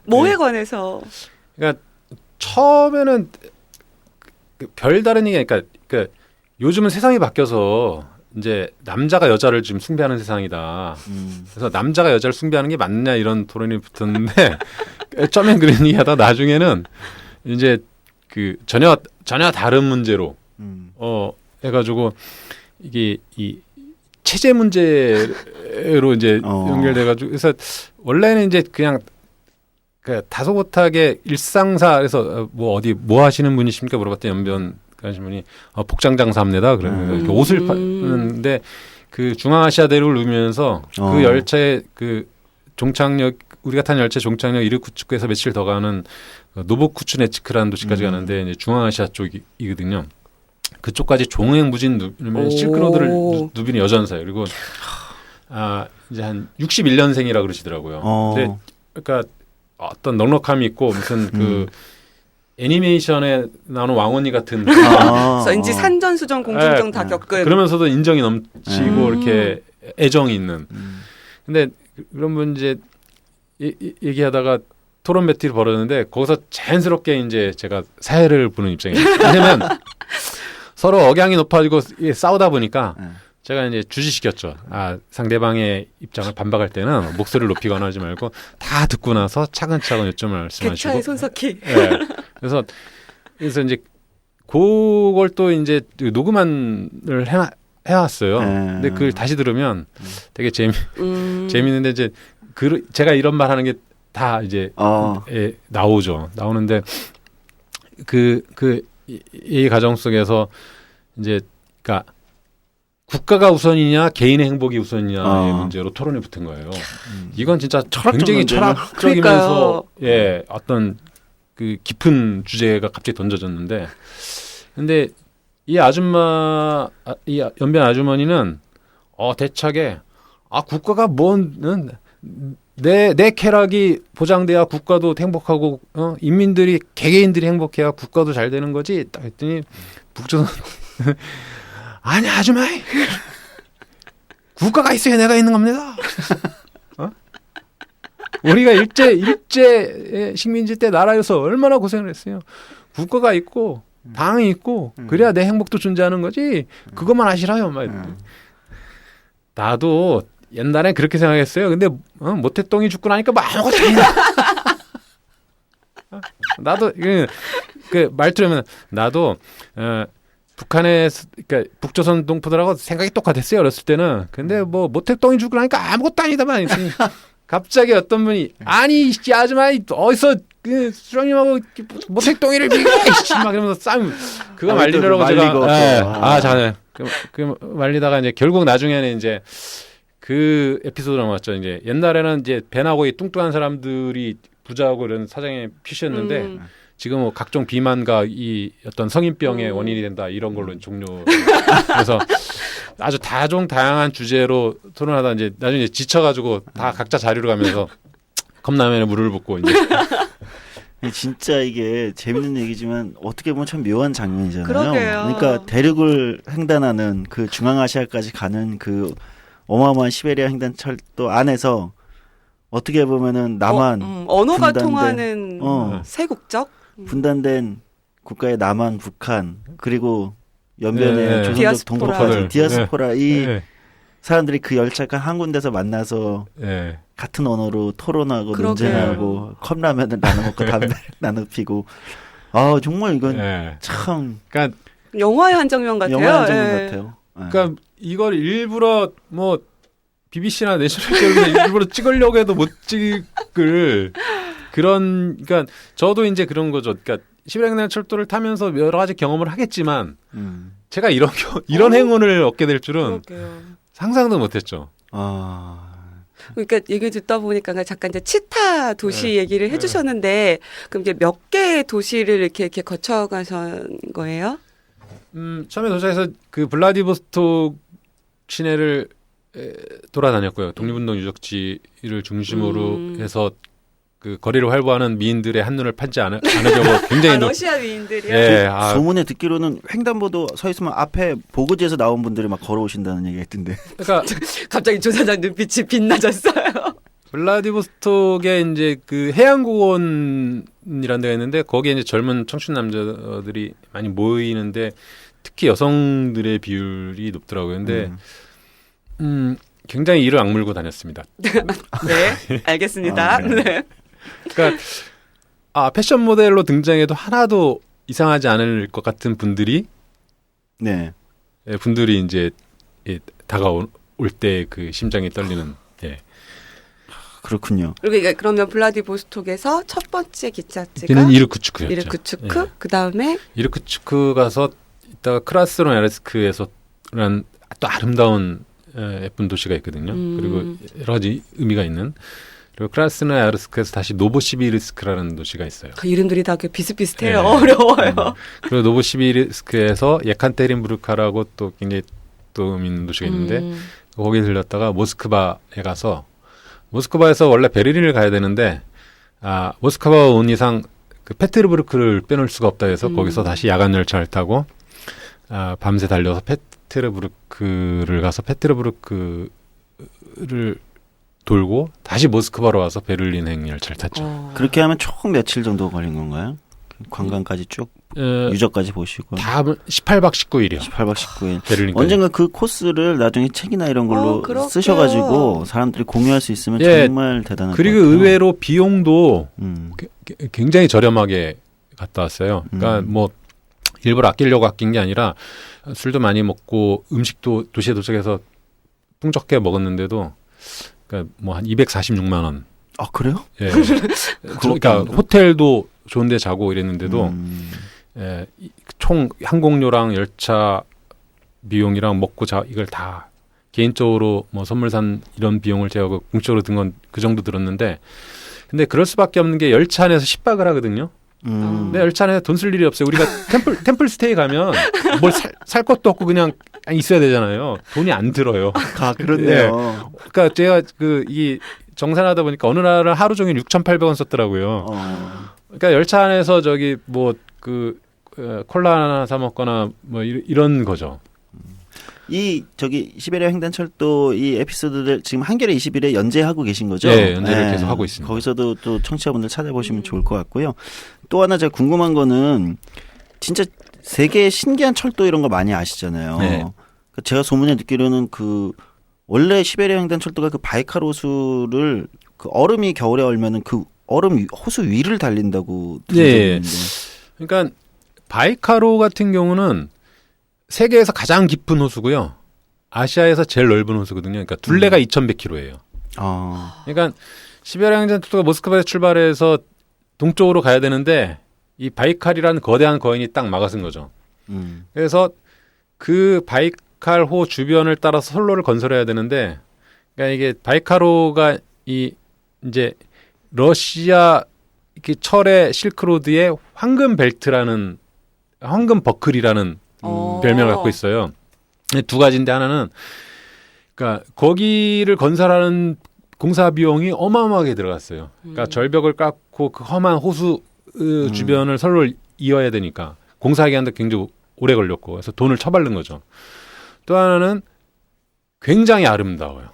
뭐에 관해서?
그러니까 처음에는 별다른 얘기 그러니까 요즘은 세상이 바뀌어서 이제 남자가 여자를 지금 숭배하는 세상이다. 그래서 남자가 여자를 숭배하는 게 맞느냐 이런 토론이 붙었는데 처음엔 그런 얘기하다 나중에는 이제 그 전혀 다른 문제로 해가지고 이게 이 체제 문제로 이제 연결돼가지고 그래서 원래는 이제 그냥 다소곳하게 일상사 그래서 뭐 하시는 분이십니까 물어봤더니 연변 하신 분이 복장 장사합니다. 그러면서 이렇게 옷을 파는데 그 중앙아시아 대륙을 누비면서 그 열차의 그 종착역 우리가 탄 열차 종착역 이르쿠츠크에서 며칠 더 가는 노보쿠츠네츠크라는 도시까지 가는데 이제 중앙아시아 쪽이거든요. 그쪽까지 종횡무진 누비면 실크로드를 누비는 여전사예요. 그리고 이제 한 61년생이라 그러시더라고요. 근데 그러니까 어떤 넉넉함이 있고 무슨 그 애니메이션에 나오는 왕언니 같은
왠지 산전수전 공중전 다 겪은
그러면서도 인정이 넘치고 이렇게 애정이 있는 근데 그런 분 이제 얘기하다가 토론 배틀을 벌였는데 거기서 자연스럽게 이제 제가 사회를 보는 입장이에요. 왜냐면 서로 억양이 높아지고 싸우다 보니까 제가 이제 주지시켰죠. 상대방의 입장을 반박할 때는 목소리를 높이거나 하지 말고 다 듣고 나서 차근차근 요점을 말씀하시고.
개차의 손석희.
네. 그래서 이제 그걸 또 이제 녹음을 해왔어요. 근데 그걸 다시 들으면 되게 재밌는데 이제 제가 이런 말 하는 게 다 이제 나오죠. 나오는데 이 과정 속에서 이제 그러니까 국가가 우선이냐 개인의 행복이 우선이냐의 문제로 토론이 붙은 거예요. 이건 진짜 굉장히 철학적이면서 어떤 그 깊은 주제가 갑자기 던져졌는데 근데 이 연변 아주머니는 대차게 국가가 뭔 내 쾌락이 보장돼야 국가도 행복하고 인민들이 개개인들이 행복해야 국가도 잘 되는 거지. 딱 했더니 북조선 아니 아주머니 국가가 있어야 내가 있는 겁니다. 우리가 일제 식민지 때 나라에서 얼마나 고생을 했어요. 국가가 있고 당이 있고 그래야 내 행복도 존재하는 거지. 그것만 아시라요. 나도 옛날엔 그렇게 생각했어요. 근데 모태똥이 죽고 나니까 아무것도 아니다. 나도 그 말투면 나도 북한의 그러니까 북조선 동포들하고 생각이 똑같았어요. 어렸을 때는. 근데 뭐 모태똥이 죽고 나니까 아무것도 아니다만. 갑자기 어떤 분이 아니 이 아줌마이 어디서 수장님하고 모택동이를 비교 막 이러면서 싸움 그거 말리느라고 제가 자네 그 말리다가 이제 결국 나중에는 이제 그 에피소드 나왔죠. 이제 옛날에는 이제 배나고 이 뚱뚱한 사람들이 부자하고 이런 사장의 피시였는데 지금 뭐 각종 비만과 이 어떤 성인병의 원인이 된다 이런 걸로 종료. 그래서 아주 다양한 주제로 토론하다 이제 나중에 지쳐가지고 다 각자 자리로 가면서 컵라면에 물을 붓고 이제.
진짜 이게 재밌는 얘기지만 어떻게 보면 참 묘한 장면이잖아요.
그러게요.
그러니까 대륙을 횡단하는 그 중앙아시아까지 가는 그 어마어마한 시베리아 횡단철도 안에서 어떻게 보면은 남한
언어가
분단된,
통하는 세 국적
분단된 국가의 남한, 북한 그리고 연변의 조선족 동포들 디아스포라 이 사람들이 그 열차가 한 군데서 만나서 같은 언어로 토론하고 논쟁하고 컵라면을 나눠 먹고 담배를 나눠 피고 정말 이건 참
그러니까 영화의 한 장면 같아요.
영화의 한 장면 같아요.
그러니까 이걸 일부러 뭐 BBC나 내셔널 지오그래피 일부러 찍으려고 해도 못 찍을 그런 그러니까 저도 이제 그런 거죠. 그러니까 시베리아 철도를 타면서 여러 가지 경험을 하겠지만 제가 이런 행운을 얻게 될 줄은 상상도 못했죠.
그러니까 얘기 듣다 보니까 잠깐 이제 치타 도시 얘기를 해주셨는데 그럼 이제 몇 개의 도시를 이렇게 거쳐가신 거예요?
처음에 도착해서 그 블라디보스토크 시내를 돌아다녔고요. 독립운동 유적지를 중심으로 해서 그 거리를 활보하는 미인들의 한눈을 판지 않으려고 굉장히
러시아 미인들이요?
소문에 듣기로는 횡단보도 서 있으면 앞에 보고지에서 나온 분들이 막 걸어오신다는 얘기가 있던데.
그러니까
갑자기 조사장 눈빛이 빛나졌어요.
블라디보스톡에 이제 그 해양공원이라는 데가 있는데 거기에 이제 젊은 청춘 남자들이 많이 모이는데 특히 여성들의 비율이 높더라고요. 근데 굉장히 이를 악물고 다녔습니다.
네, 알겠습니다. 네.
그러니까 패션 모델로 등장해도 하나도 이상하지 않을 것 같은 분들이 이제 다가올 때 그 심장이 떨리는.
그렇군요.
그러면 블라디보스톡에서 첫 번째 기차지가
이는 이르쿠츠크였죠.
이르쿠츠크. 그 다음에
이르쿠츠크 가서 이따가 크라스노야르스크에서 또 아름다운 예쁜 도시가 있거든요. 그리고 여러 가지 의미가 있는. 그리고 크라스노야르스크에서 다시 노보시비르스크라는 도시가 있어요.
그 이름들이 다 비슷비슷해요.
네.
어려워요.
그리고 노보시비르스크에서 예칸테린부르크라고 또 굉장히 또 의미 있는 도시가 있는데 거기 들렸다가 모스크바에 가서 모스크바에서 원래 베를린을 가야 되는데 모스크바 온 이상 그 페테르부르크를 빼놓을 수가 없다 해서 거기서 다시 야간 열차를 타고 밤새 달려서 페테르부르크를 가서 페테르부르크를 돌고 다시 모스크바로 와서 베를린행 열차를 탔죠.
그렇게 하면 총 며칠 정도 걸린 건가요? 관광까지 쭉 유적까지 보시고
다 18박 19일이요.
18박 19일.
베를린까지.
언젠가 그 코스를 나중에 책이나 이런 걸로
그럴게요.
쓰셔가지고 사람들이 공유할 수 있으면
예,
정말 대단할 것
그리고
같아요.
의외로 비용도 굉장히 저렴하게 갔다 왔어요. 그러니까 뭐 일부러 아끼려고 아낀 게 아니라 술도 많이 먹고 음식도 도시에 도착해서 풍족하게 먹었는데도 그러니까 뭐 한 246만 원.
아 그래요?
예. 그러니까 호텔도 좋은데 자고 이랬는데도 총 항공료랑 열차 비용이랑 먹고 이걸 다 개인적으로 뭐 선물 산 이런 비용을 제하고 공적으로 든 건 그 정도 들었는데 근데 그럴 수밖에 없는 게 열차 안에서 10박을 하거든요. 근데 열차 안에서 돈 쓸 일이 없어요. 우리가 템플 스테이 가면 뭘 살 것도 없고 그냥 있어야 되잖아요. 돈이 안 들어요.
아 그렇네요.
그러니까 제가 이 정산하다 보니까 어느 날은 하루 종일 6,800원 썼더라고요. 그러니까 열차 안에서 저기 뭐 콜라 하나 사 먹거나 뭐 이런 거죠.
이 시베리아 횡단철도 이 에피소드들 지금 한겨레 21에 연재하고 계신 거죠?
네, 연재를 계속 하고 있습니다.
거기서도 또 청취자분들 찾아보시면 좋을 것 같고요. 또 하나 제가 궁금한 거는 진짜 세계의 신기한 철도 이런 거 많이 아시잖아요.
네.
그러니까 제가 소문에 듣기로는 원래 시베리아 횡단철도가 그 바이칼 호수를 그 얼음이 겨울에 얼면은 그 얼음 호수 위를 달린다고
네.
들었는데.
그러니까 바이카로 같은 경우는 세계에서 가장 깊은 호수고요. 아시아에서 제일 넓은 호수거든요. 그러니까 둘레가 2,100km예요. 그러니까 시베리아 횡단철도가 모스크바에서 출발해서 동쪽으로 가야 되는데 이 바이칼이라는 거대한 거인이 딱 막아선 거죠. 그래서 그 바이칼호 주변을 따라서 선로를 건설해야 되는데, 그러니까 이게 바이칼호가 이제 러시아 이렇게 철의 실크로드의 황금 벨트라는 황금 버클이라는 별명을 갖고 있어요. 두 가지인데 하나는 그러니까 거기를 건설하는 공사 비용이 어마어마하게 들어갔어요. 그러니까 절벽을 깎고 그 험한 호수 주변을 선로를 이어야 되니까 공사기간도 굉장히 오래 걸렸고 그래서 돈을 처바른 거죠. 또 하나는 굉장히 아름다워요.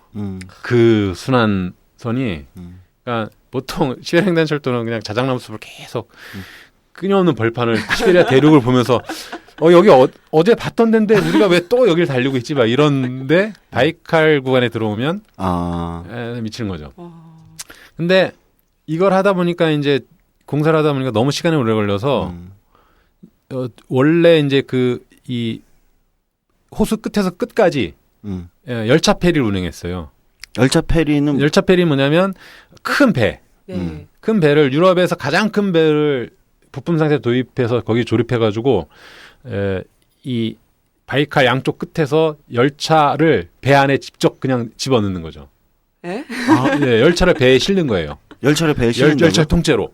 그 순환선이 그러니까 보통 시베리아 횡단철도는 그냥 자작나무 숲을 계속 끊임없는 벌판을 시베리아 대륙을 보면서 여기 어제 봤던 데인데 우리가 왜 또 여기를 달리고 있지 막 이런데 바이칼 구간에 들어오면 미치는 거죠. 근데 이걸 하다 보니까 이제 공사를 하다 보니까 너무 시간이 오래 걸려서 원래 이제 이 호수 끝에서 끝까지 열차 페리를 운행했어요.
열차 페리는
뭐냐면 큰 배.
네.
큰 배를 유럽에서 가장 큰 배를 부품 상태로 도입해서 거기 조립해가지고 이 바이칼 양쪽 끝에서 열차를 배 안에 직접 그냥 집어넣는 거죠.
네?
네, 열차를 배에 실는 거예요.
열차를 배에 실는다고요?
열차 통째로.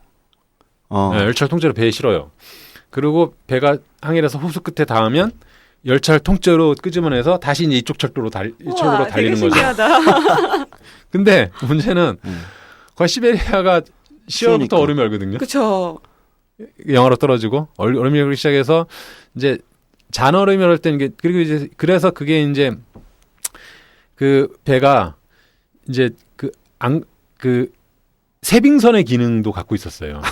네, 열차 통째로 배에 실어요. 그리고 배가 항해해서 호수 끝에 닿으면 열차를 통째로 끄집어내서 다시 이제 이쪽 철로로 달리는
되게
거죠.
신기하다.
근데 문제는 거의 시베리아가 10월부터 얼음이 얼거든요.
그렇죠.
영하로 떨어지고 얼음이 얼기 시작해서 이제 잔얼음이 얼 때는 그리고 이제 그래서 그게 이제 그 배가 이제 그 세빙선의 기능도 갖고 있었어요.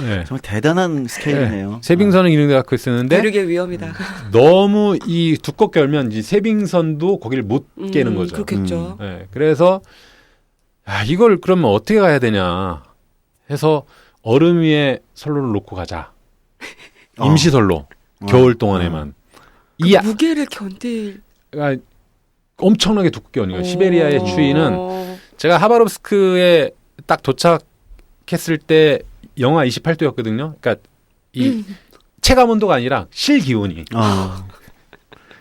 네.
정말 대단한 스케일이네요.
네. 세빙선의 기능도 갖고 있었는데
대륙의 위험이다.
너무 이 두껍게 얼면 이 세빙선도 거기를 못 깨는 거죠.
그렇겠죠.
네. 그래서 이걸 그러면 어떻게 가야 되냐 해서 얼음 위에 선로를 놓고 가자. 임시선로. 겨울 동안에만.
그 무게를 견딜.
엄청나게 두껍게 오는 거예요. 시베리아의 추위는 제가 하바롭스크에 딱 도착했을 때 영하 28도였거든요. 그러니까 이 체감 온도가 아니라 실기온이.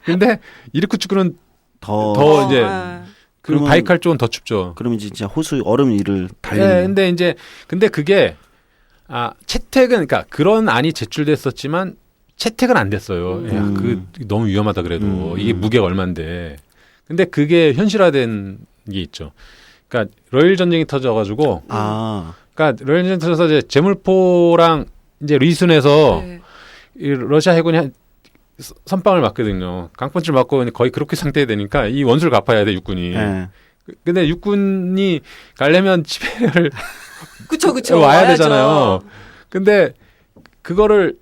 근데 이르쿠츠크는 더 이제 그
그러면-
바이칼 쪽은 더 춥죠.
그러면 진짜 호수 얼음 위를
네,
달리는.
근데 그게 채택은 그러니까 그런 안이 제출됐었지만 채택은 안 됐어요. 야, 그 너무 위험하다 그래도 이게 무게가 얼만데. 근데 그게 현실화된 게 있죠. 그러니까 러일 전쟁이 터져가지고, 그러니까 러일 전쟁이 터져서 이제 제물포랑 이제 리순에서
네.
이 러시아 해군이 선빵을 맞거든요. 강펀치를 맞고 거의 그렇게 상태가 되니까 이 원수를 갚아야 돼 육군이.
네.
근데 육군이 가려면 시베리아를
그쵸.
와야
와야죠.
되잖아요. 근데 그거를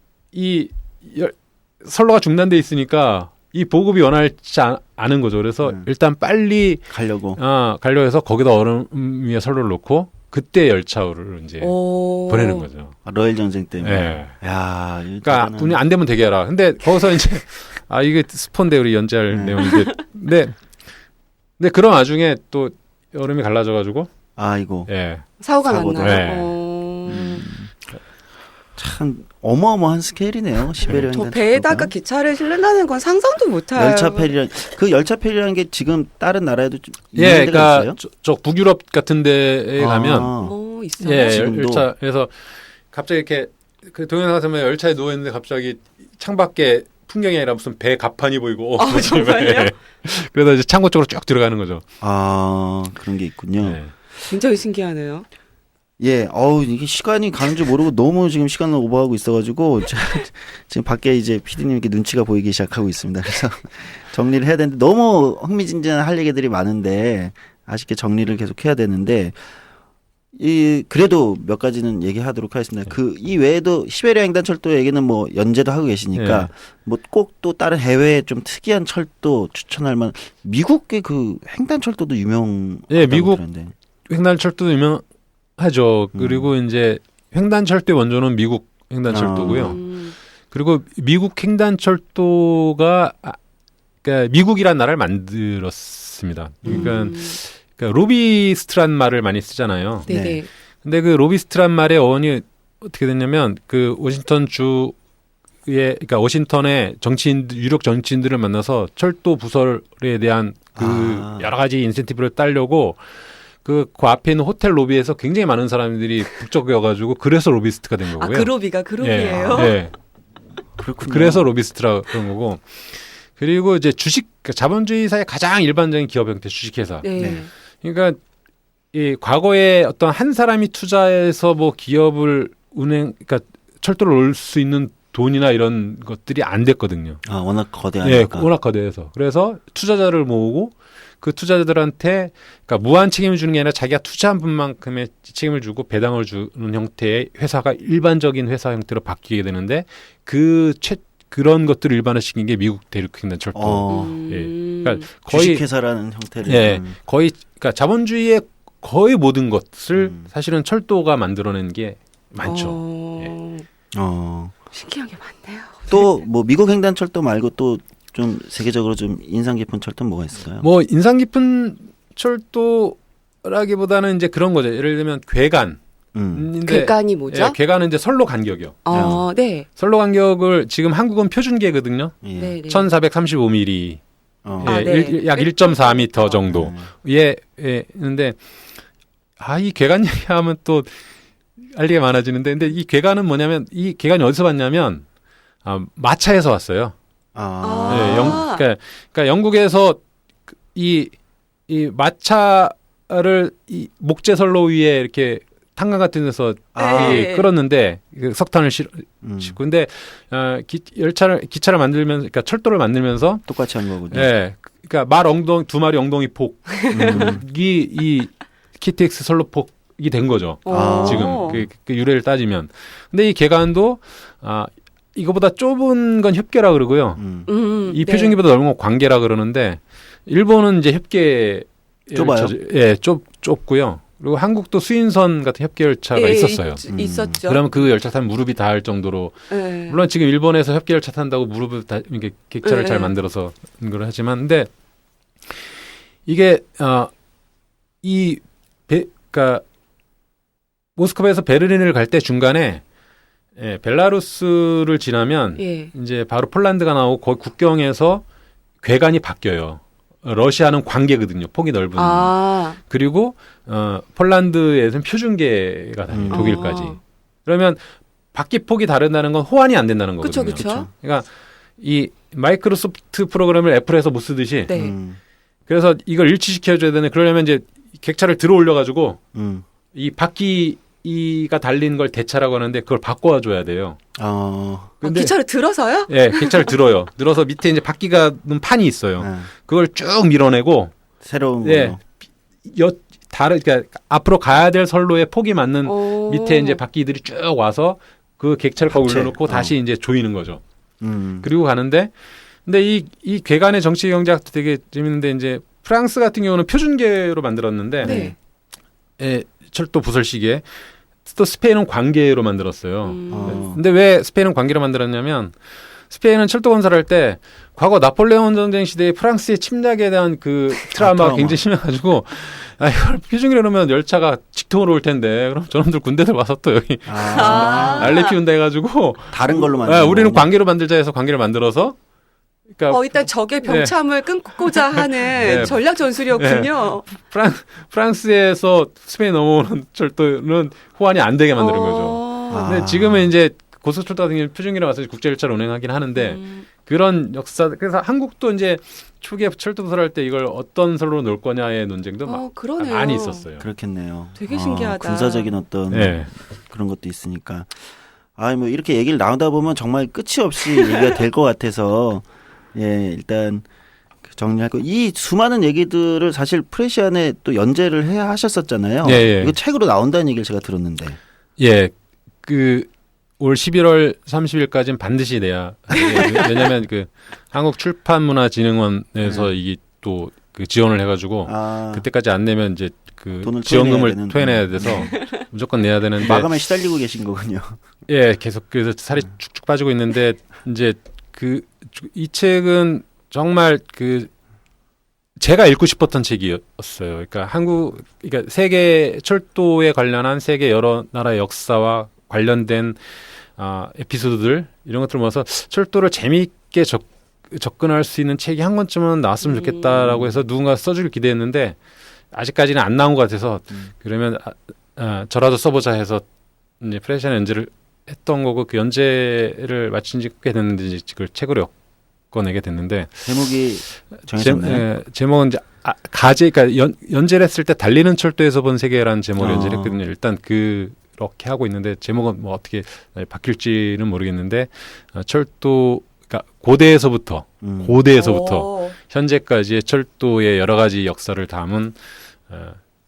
선로가 중단돼 있으니까 이 보급이 원활치 않은 거죠. 그래서 일단 빨리
가려고.
가려 해서 거기다 얼음 위에 선로를 놓고 그때 열차를 이제 보내는 거죠.
러일 전쟁 때문에.
네.
야,
그러니까 운이 안 되면 되게 해라. 근데 거기서 이제 이게 스폰데 우리 연재할 내용인데 근데 그런 와중에 또 얼음이 갈라져가지고
아이고.
예.
사고가
사고도.
났나요?
참 어마어마한 스케일이네요. 시베리아
저
횡단
배에다가
철도가.
기차를 실른다는 건 상상도 못해요.
열차페리란 그 열차페리라는 게 지금 다른 나라에도 좀
예,
있는 데가
그러니까
있어요?
저 북유럽 같은 데에 가면
있어요.
예,
지금도.
열차에서 갑자기 이렇게 그 동영상 같은 열차에 누워 있는데 갑자기 창밖에 풍경이 아니라 무슨 배 갑판이 보이고
정말요?
예. 그러다 이제 창고 쪽으로 쭉 들어가는 거죠.
그런 게 있군요.
예.
굉장히 신기하네요.
예, 이게 시간이 가는 줄 모르고 너무 지금 시간을 오버하고 있어가지고 지금 밖에 이제 PD님 이렇게 눈치가 보이기 시작하고 있습니다. 그래서 정리를 해야 되는데 너무 흥미진진한 할 얘기들이 많은데 아쉽게 정리를 계속 해야 되는데 그래도 몇 가지는 얘기하도록 하겠습니다. 이 외에도 시베리아 횡단철도 얘기는 뭐 연재도 하고 계시니까 뭐 꼭 또 다른 해외에 좀 특이한 철도 추천할 만한 미국의 그 횡단철도도 유명.
예, 미국 횡단철도도 유명하죠. 그리고 이제 횡단철도의 원조는 미국 횡단철도고요. 그리고 미국 횡단철도가 그러니까 미국이란 나라를 만들었습니다. 그러니까 로비스트란 말을 많이 쓰잖아요.
네네.
근데 그 로비스트란 말의 어원이 어떻게 됐냐면 그 워싱턴 주의 그러니까 워싱턴의 유력 정치인들을 만나서 철도 부설에 대한 그 여러 가지 인센티브를 따려고 그 앞에 있는 호텔 로비에서 굉장히 많은 사람들이 북적여가지고 그래서 로비스트가 된 거고요.
그 로비가 그 로비예요.
예.
그렇군요.
그래서 로비스트라 그런 거고. 그리고 이제 자본주의사의 가장 일반적인 기업 형태 주식회사.
네.
그러니까 이 과거에 어떤 한 사람이 투자해서 뭐 기업을 그러니까 철도를 올 수 있는 돈이나 이런 것들이 안 됐거든요.
워낙 거대하니까.
워낙 거대해서. 그래서 투자자를 모으고 그 투자자들한테 그러니까 무한 책임을 주는 게 아니라 자기가 투자한 분만큼의 책임을 주고 배당을 주는 형태의 회사가 일반적인 회사 형태로 바뀌게 되는데 그런 것들을 일반화시킨 게 미국 대륙 횡단철도. 예. 그러니까 거의
주식회사라는 형태를.
예, 거의 그러니까 자본주의의 거의 모든 것을 사실은 철도가 만들어낸 게 많죠.
신기한 게 많네요.
또 뭐 미국 횡단철도 말고 또 좀 세계적으로 좀 인상 깊은 철도는 뭐가 있을까요?
뭐 인상 깊은 철도라기보다는 이제 그런 거죠. 예를 들면 괴간.
괴간이 뭐죠?
예, 괴간은 이제 선로 간격이요.
네.
선로 간격을 지금 한국은 표준계거든요.
예.
네.
1,435mm.
네.
약 1.4m 정도. 예, 근데 이 괴간 얘기하면 또 알 얘기가 많아지는데 근데 이 괴간은 뭐냐면 이 괴간이 어디서 왔냐면 마차에서 왔어요. 그러니까 영국에서 이 마차를 이 목재선로 위에 이렇게 탄광 같은 데서 끌었는데 석탄을 싣고 근데 기차를 만들면서 그러니까 철도를 만들면서
똑같이 한 거군요.
예. 그러니까 두 마리 엉덩이 폭이 이 KTX 선로폭이 된 거죠. 지금 그 유래를 따지면. 근데 이 개간도 이거보다 좁은 건 협계라 그러고요. 이 표준기보다 넓은 건 광계라 그러는데 일본은 이제 협계
좁아요.
좁고요. 그리고 한국도 수인선 같은 협계 열차가 있었어요.
있었죠.
그러면 그 열차 타면 무릎이 닿을 정도로 물론 지금 일본에서 협계 열차 탄다고 무릎을 이렇게 객차를 잘 만들어서 걸 하지만 근데 이게 그러니까 모스크바에서 베를린을 갈 때 중간에 벨라루스를 지나면 이제 바로 폴란드가 나오고 거기 국경에서 괴간이 바뀌어요. 러시아는 관계거든요. 폭이 넓은.
아,
그리고 폴란드에서는 표준계가 다녀요. 독일까지. 그러면 바퀴 폭이 다르다는 건 호환이 안 된다는
그쵸,
거거든요.
그쵸.
그러니까 이 마이크로소프트 프로그램을 애플에서 못 쓰듯이
네.
그래서 이걸 일치시켜줘야 되는 그러려면 이제 객차를 들어 올려가지고 이 바퀴가 달린 걸 대차라고 하는데 그걸 바꿔줘야 돼요. 근데
기차를 들어서요?
예, 객차를 들어요. 들어서 밑에 이제 바퀴가 는 판이 있어요. 그걸 쭉 밀어내고
새로운
예,
걸로.
그러니까 앞으로 가야 될 선로에 폭이 맞는
오.
밑에 이제 바퀴들이 쭉 와서 그 객차를 거기
합체.
올려놓고 다시 이제 조이는 거죠.
음.
그리고 가는데 근데 이 괴간의 정치 경제학도 되게 재밌는데 이제 프랑스 같은 경우는 표준계로 만들었는데
네.
예, 철도 부설 시기에 또 스페인은 관계로 만들었어요.
어.
근데 왜 스페인은 관계로 만들었냐면 스페인은 철도 건설할 때 과거 나폴레옹 전쟁 시대의 프랑스의 침략에 대한 그 트라우마가
트라우마.
굉장히 심해가지고 이걸 표준계로 놓으면 열차가 직통으로 올 텐데 그럼 저놈들 군대들 와서 또 여기 난리 피운다 해가지고
다른 걸로 만든
우리는
거구나.
관계로 만들자 해서 관계를 만들어서 그러니까
일단 적의 병참을 끊고자 하는
네.
전략 전술이었군요.
프랑스에서 스페인 넘어오는 철도는 호환이 안 되게 만드는 거죠.
아.
근데 지금은 이제 고속철도 같은 경우는 표준계로 와서 국제열차를 운행하긴 하는데 그런 역사 그래서 한국도 이제 초기에 철도 건설할 때 이걸 어떤 선로로 놓을 거냐의 논쟁도
그러네요.
많이 있었어요.
그렇겠네요.
되게 신기하다.
군사적인 어떤
네.
그런 것도 있으니까. 뭐 이렇게 얘기를 나누다 보면 정말 끝이 없이 얘기가 될 것 같아서 예, 일단 정리할 거. 이 수많은 얘기들을 사실 프레시안에 또 연재를 해야 하셨었잖아요.
예, 예.
이거 책으로 나온다는 얘기를 제가 들었는데.
예, 올 11월 30일까지는 반드시 내야. 왜냐하면 그 한국출판문화진흥원에서 이게 또 그 지원을 해가지고 그때까지 안 내면 이제 그
돈을
지원금을 토해내야 돼서 무조건 내야 되는데
마감에 시달리고 계신 거군요.
예, 계속 그래서 살이 축축 빠지고 있는데 이제 이 책은 정말 제가 읽고 싶었던 책이었어요. 그러니까 그러니까 세계 철도에 관련한 세계 여러 나라의 역사와 관련된 에피소드들 이런 것들을 모아서 철도를 재미있게 접근할 수 있는 책이 한 권쯤은 나왔으면 좋겠다라고 해서 누군가 써주길 기대했는데 아직까지는 안 나온 것 같아서 그러면 저라도 써보자 해서 이제 프레시안 연재를 했던 거고 그 연재를 마친 지 꽤 됐는데 이제 그걸 책으로 엮어내게 됐는데
제목이 정해졌나요?
제목은 이제 그러니까 연재를 했을 때 달리는 철도에서 본 세계라는 제목을 연재를 했거든요. 일단 그렇게 하고 있는데 제목은 뭐 어떻게 바뀔지는 모르겠는데 철도 그러니까 고대에서부터 현재까지의 철도의 여러 가지 역사를 담은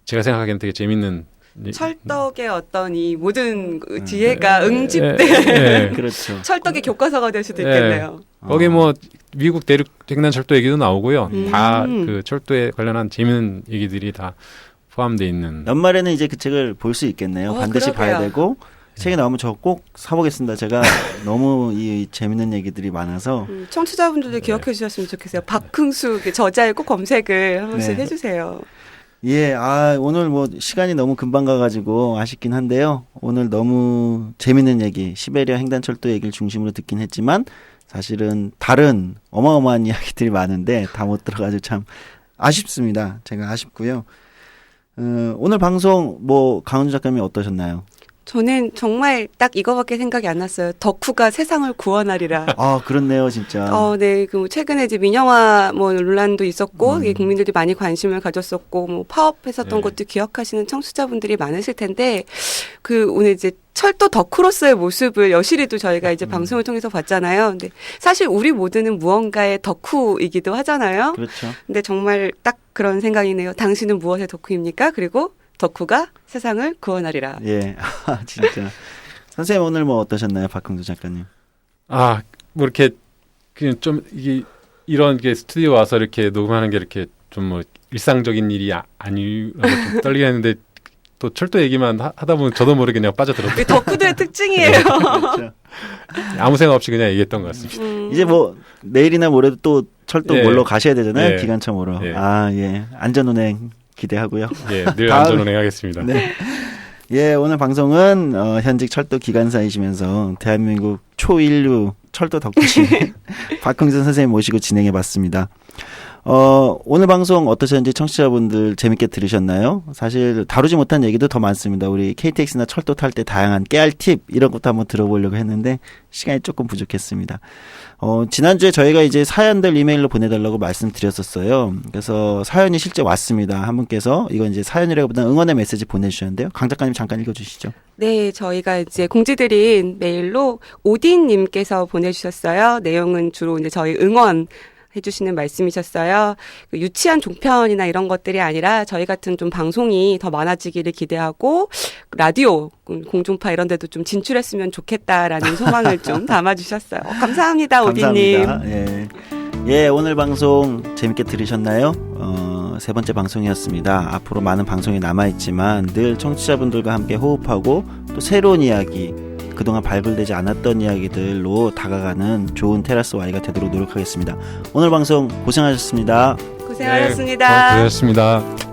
제가 생각하기에는 되게 재밌는
철덕의 어떤 이 모든 지혜가 응집된
그렇죠.
철덕의 교과서가 될 수도 있겠네요.
거기 뭐 미국 대륙 횡단 철도 얘기도 나오고요. 다 그 철도에 관련한 재밌는 얘기들이 다 포함되어 있는.
연말에는 이제 그 책을 볼 수 있겠네요. 반드시
그러게요.
봐야 되고 책이 나오면 저 꼭 사보겠습니다. 제가 너무 이 재밌는 얘기들이 많아서
청취자분들도 기억해 주셨으면 좋겠어요. 박흥수 저자의 꼭 검색을 한 번씩 해주세요.
예, 오늘 뭐 시간이 너무 금방 가가지고 아쉽긴 한데요. 오늘 너무 재밌는 얘기, 시베리아 횡단철도 얘기를 중심으로 듣긴 했지만 사실은 다른 어마어마한 이야기들이 많은데 다 못 들어가지고 참 아쉽습니다. 제가 아쉽고요. 오늘 방송 뭐 강은주 작가님 어떠셨나요?
저는 정말 딱 이거밖에 생각이 안 났어요. 덕후가 세상을 구원하리라.
그렇네요, 진짜.
네. 최근에 이제 민영화 논란도 있었고, 이게 국민들이 많이 관심을 가졌었고, 파업했었던 것도 기억하시는 청취자분들이 많으실 텐데, 오늘 이제 철도 덕후로서의 모습을 여실히도 저희가 이제 방송을 통해서 봤잖아요. 근데 사실 우리 모두는 무언가의 덕후이기도 하잖아요.
그렇죠.
근데 정말 딱 그런 생각이네요. 당신은 무엇의 덕후입니까? 그리고 덕후가 세상을 구원하리라.
예, 진짜. 선생님 오늘 뭐 어떠셨나요, 박흥수 작가님?
뭐 이렇게 그냥 좀 이런 게 스튜디오 와서 이렇게 녹음하는 게 이렇게 좀 뭐 일상적인 일이 아니라고 좀 떨리긴 했는데 또 철도 얘기만 하다 보면 저도 모르게 그냥 빠져들었어요.
덕후들의 특징이에요.
그렇죠.
아무 생각 없이 그냥 얘기했던 것 같습니다.
이제 뭐 내일이나 모레도 또 철도 몰러 가셔야 되잖아요,
예.
기관차 몰러.
예.
예, 안전운행 기대하고요.
예, 늘 안전운행하겠습니다.
네. 예, 오늘 방송은 현직 철도 기관사이시면서 대한민국 초인류 철도 덕후신 박흥준 선생님 모시고 진행해봤습니다. 오늘 방송 어떠셨는지 청취자분들 재밌게 들으셨나요? 사실 다루지 못한 얘기도 더 많습니다. 우리 KTX나 철도 탈 때 다양한 깨알 팁 이런 것도 한번 들어보려고 했는데 시간이 조금 부족했습니다. 지난주에 저희가 이제 사연들 이메일로 보내달라고 말씀드렸었어요. 그래서 사연이 실제 왔습니다. 한 분께서 이건 이제 사연이라기보다는 응원의 메시지 보내주셨는데요. 강 작가님 잠깐 읽어주시죠.
네, 저희가 이제 공지드린 메일로 오딘님께서 보내주셨어요. 내용은 주로 이제 저희 응원 해주시는 말씀이셨어요. 유치한 종편이나 이런 것들이 아니라 저희 같은 좀 방송이 더 많아지기를 기대하고 라디오, 공중파 이런 데도 좀 진출했으면 좋겠다라는 소망을 좀 담아주셨어요. 감사합니다, 오디님.
감사합니다. 예, 오늘 방송 재밌게 들으셨나요? 세 번째 방송이었습니다. 앞으로 많은 방송이 남아있지만 늘 청취자분들과 함께 호흡하고 또 새로운 이야기, 그동안 발굴되지 않았던 이야기들로 다가가는 좋은 테라스 Y가 되도록 노력하겠습니다. 오늘 방송 고생하셨습니다.
고생하셨습니다.
고생하셨습니다.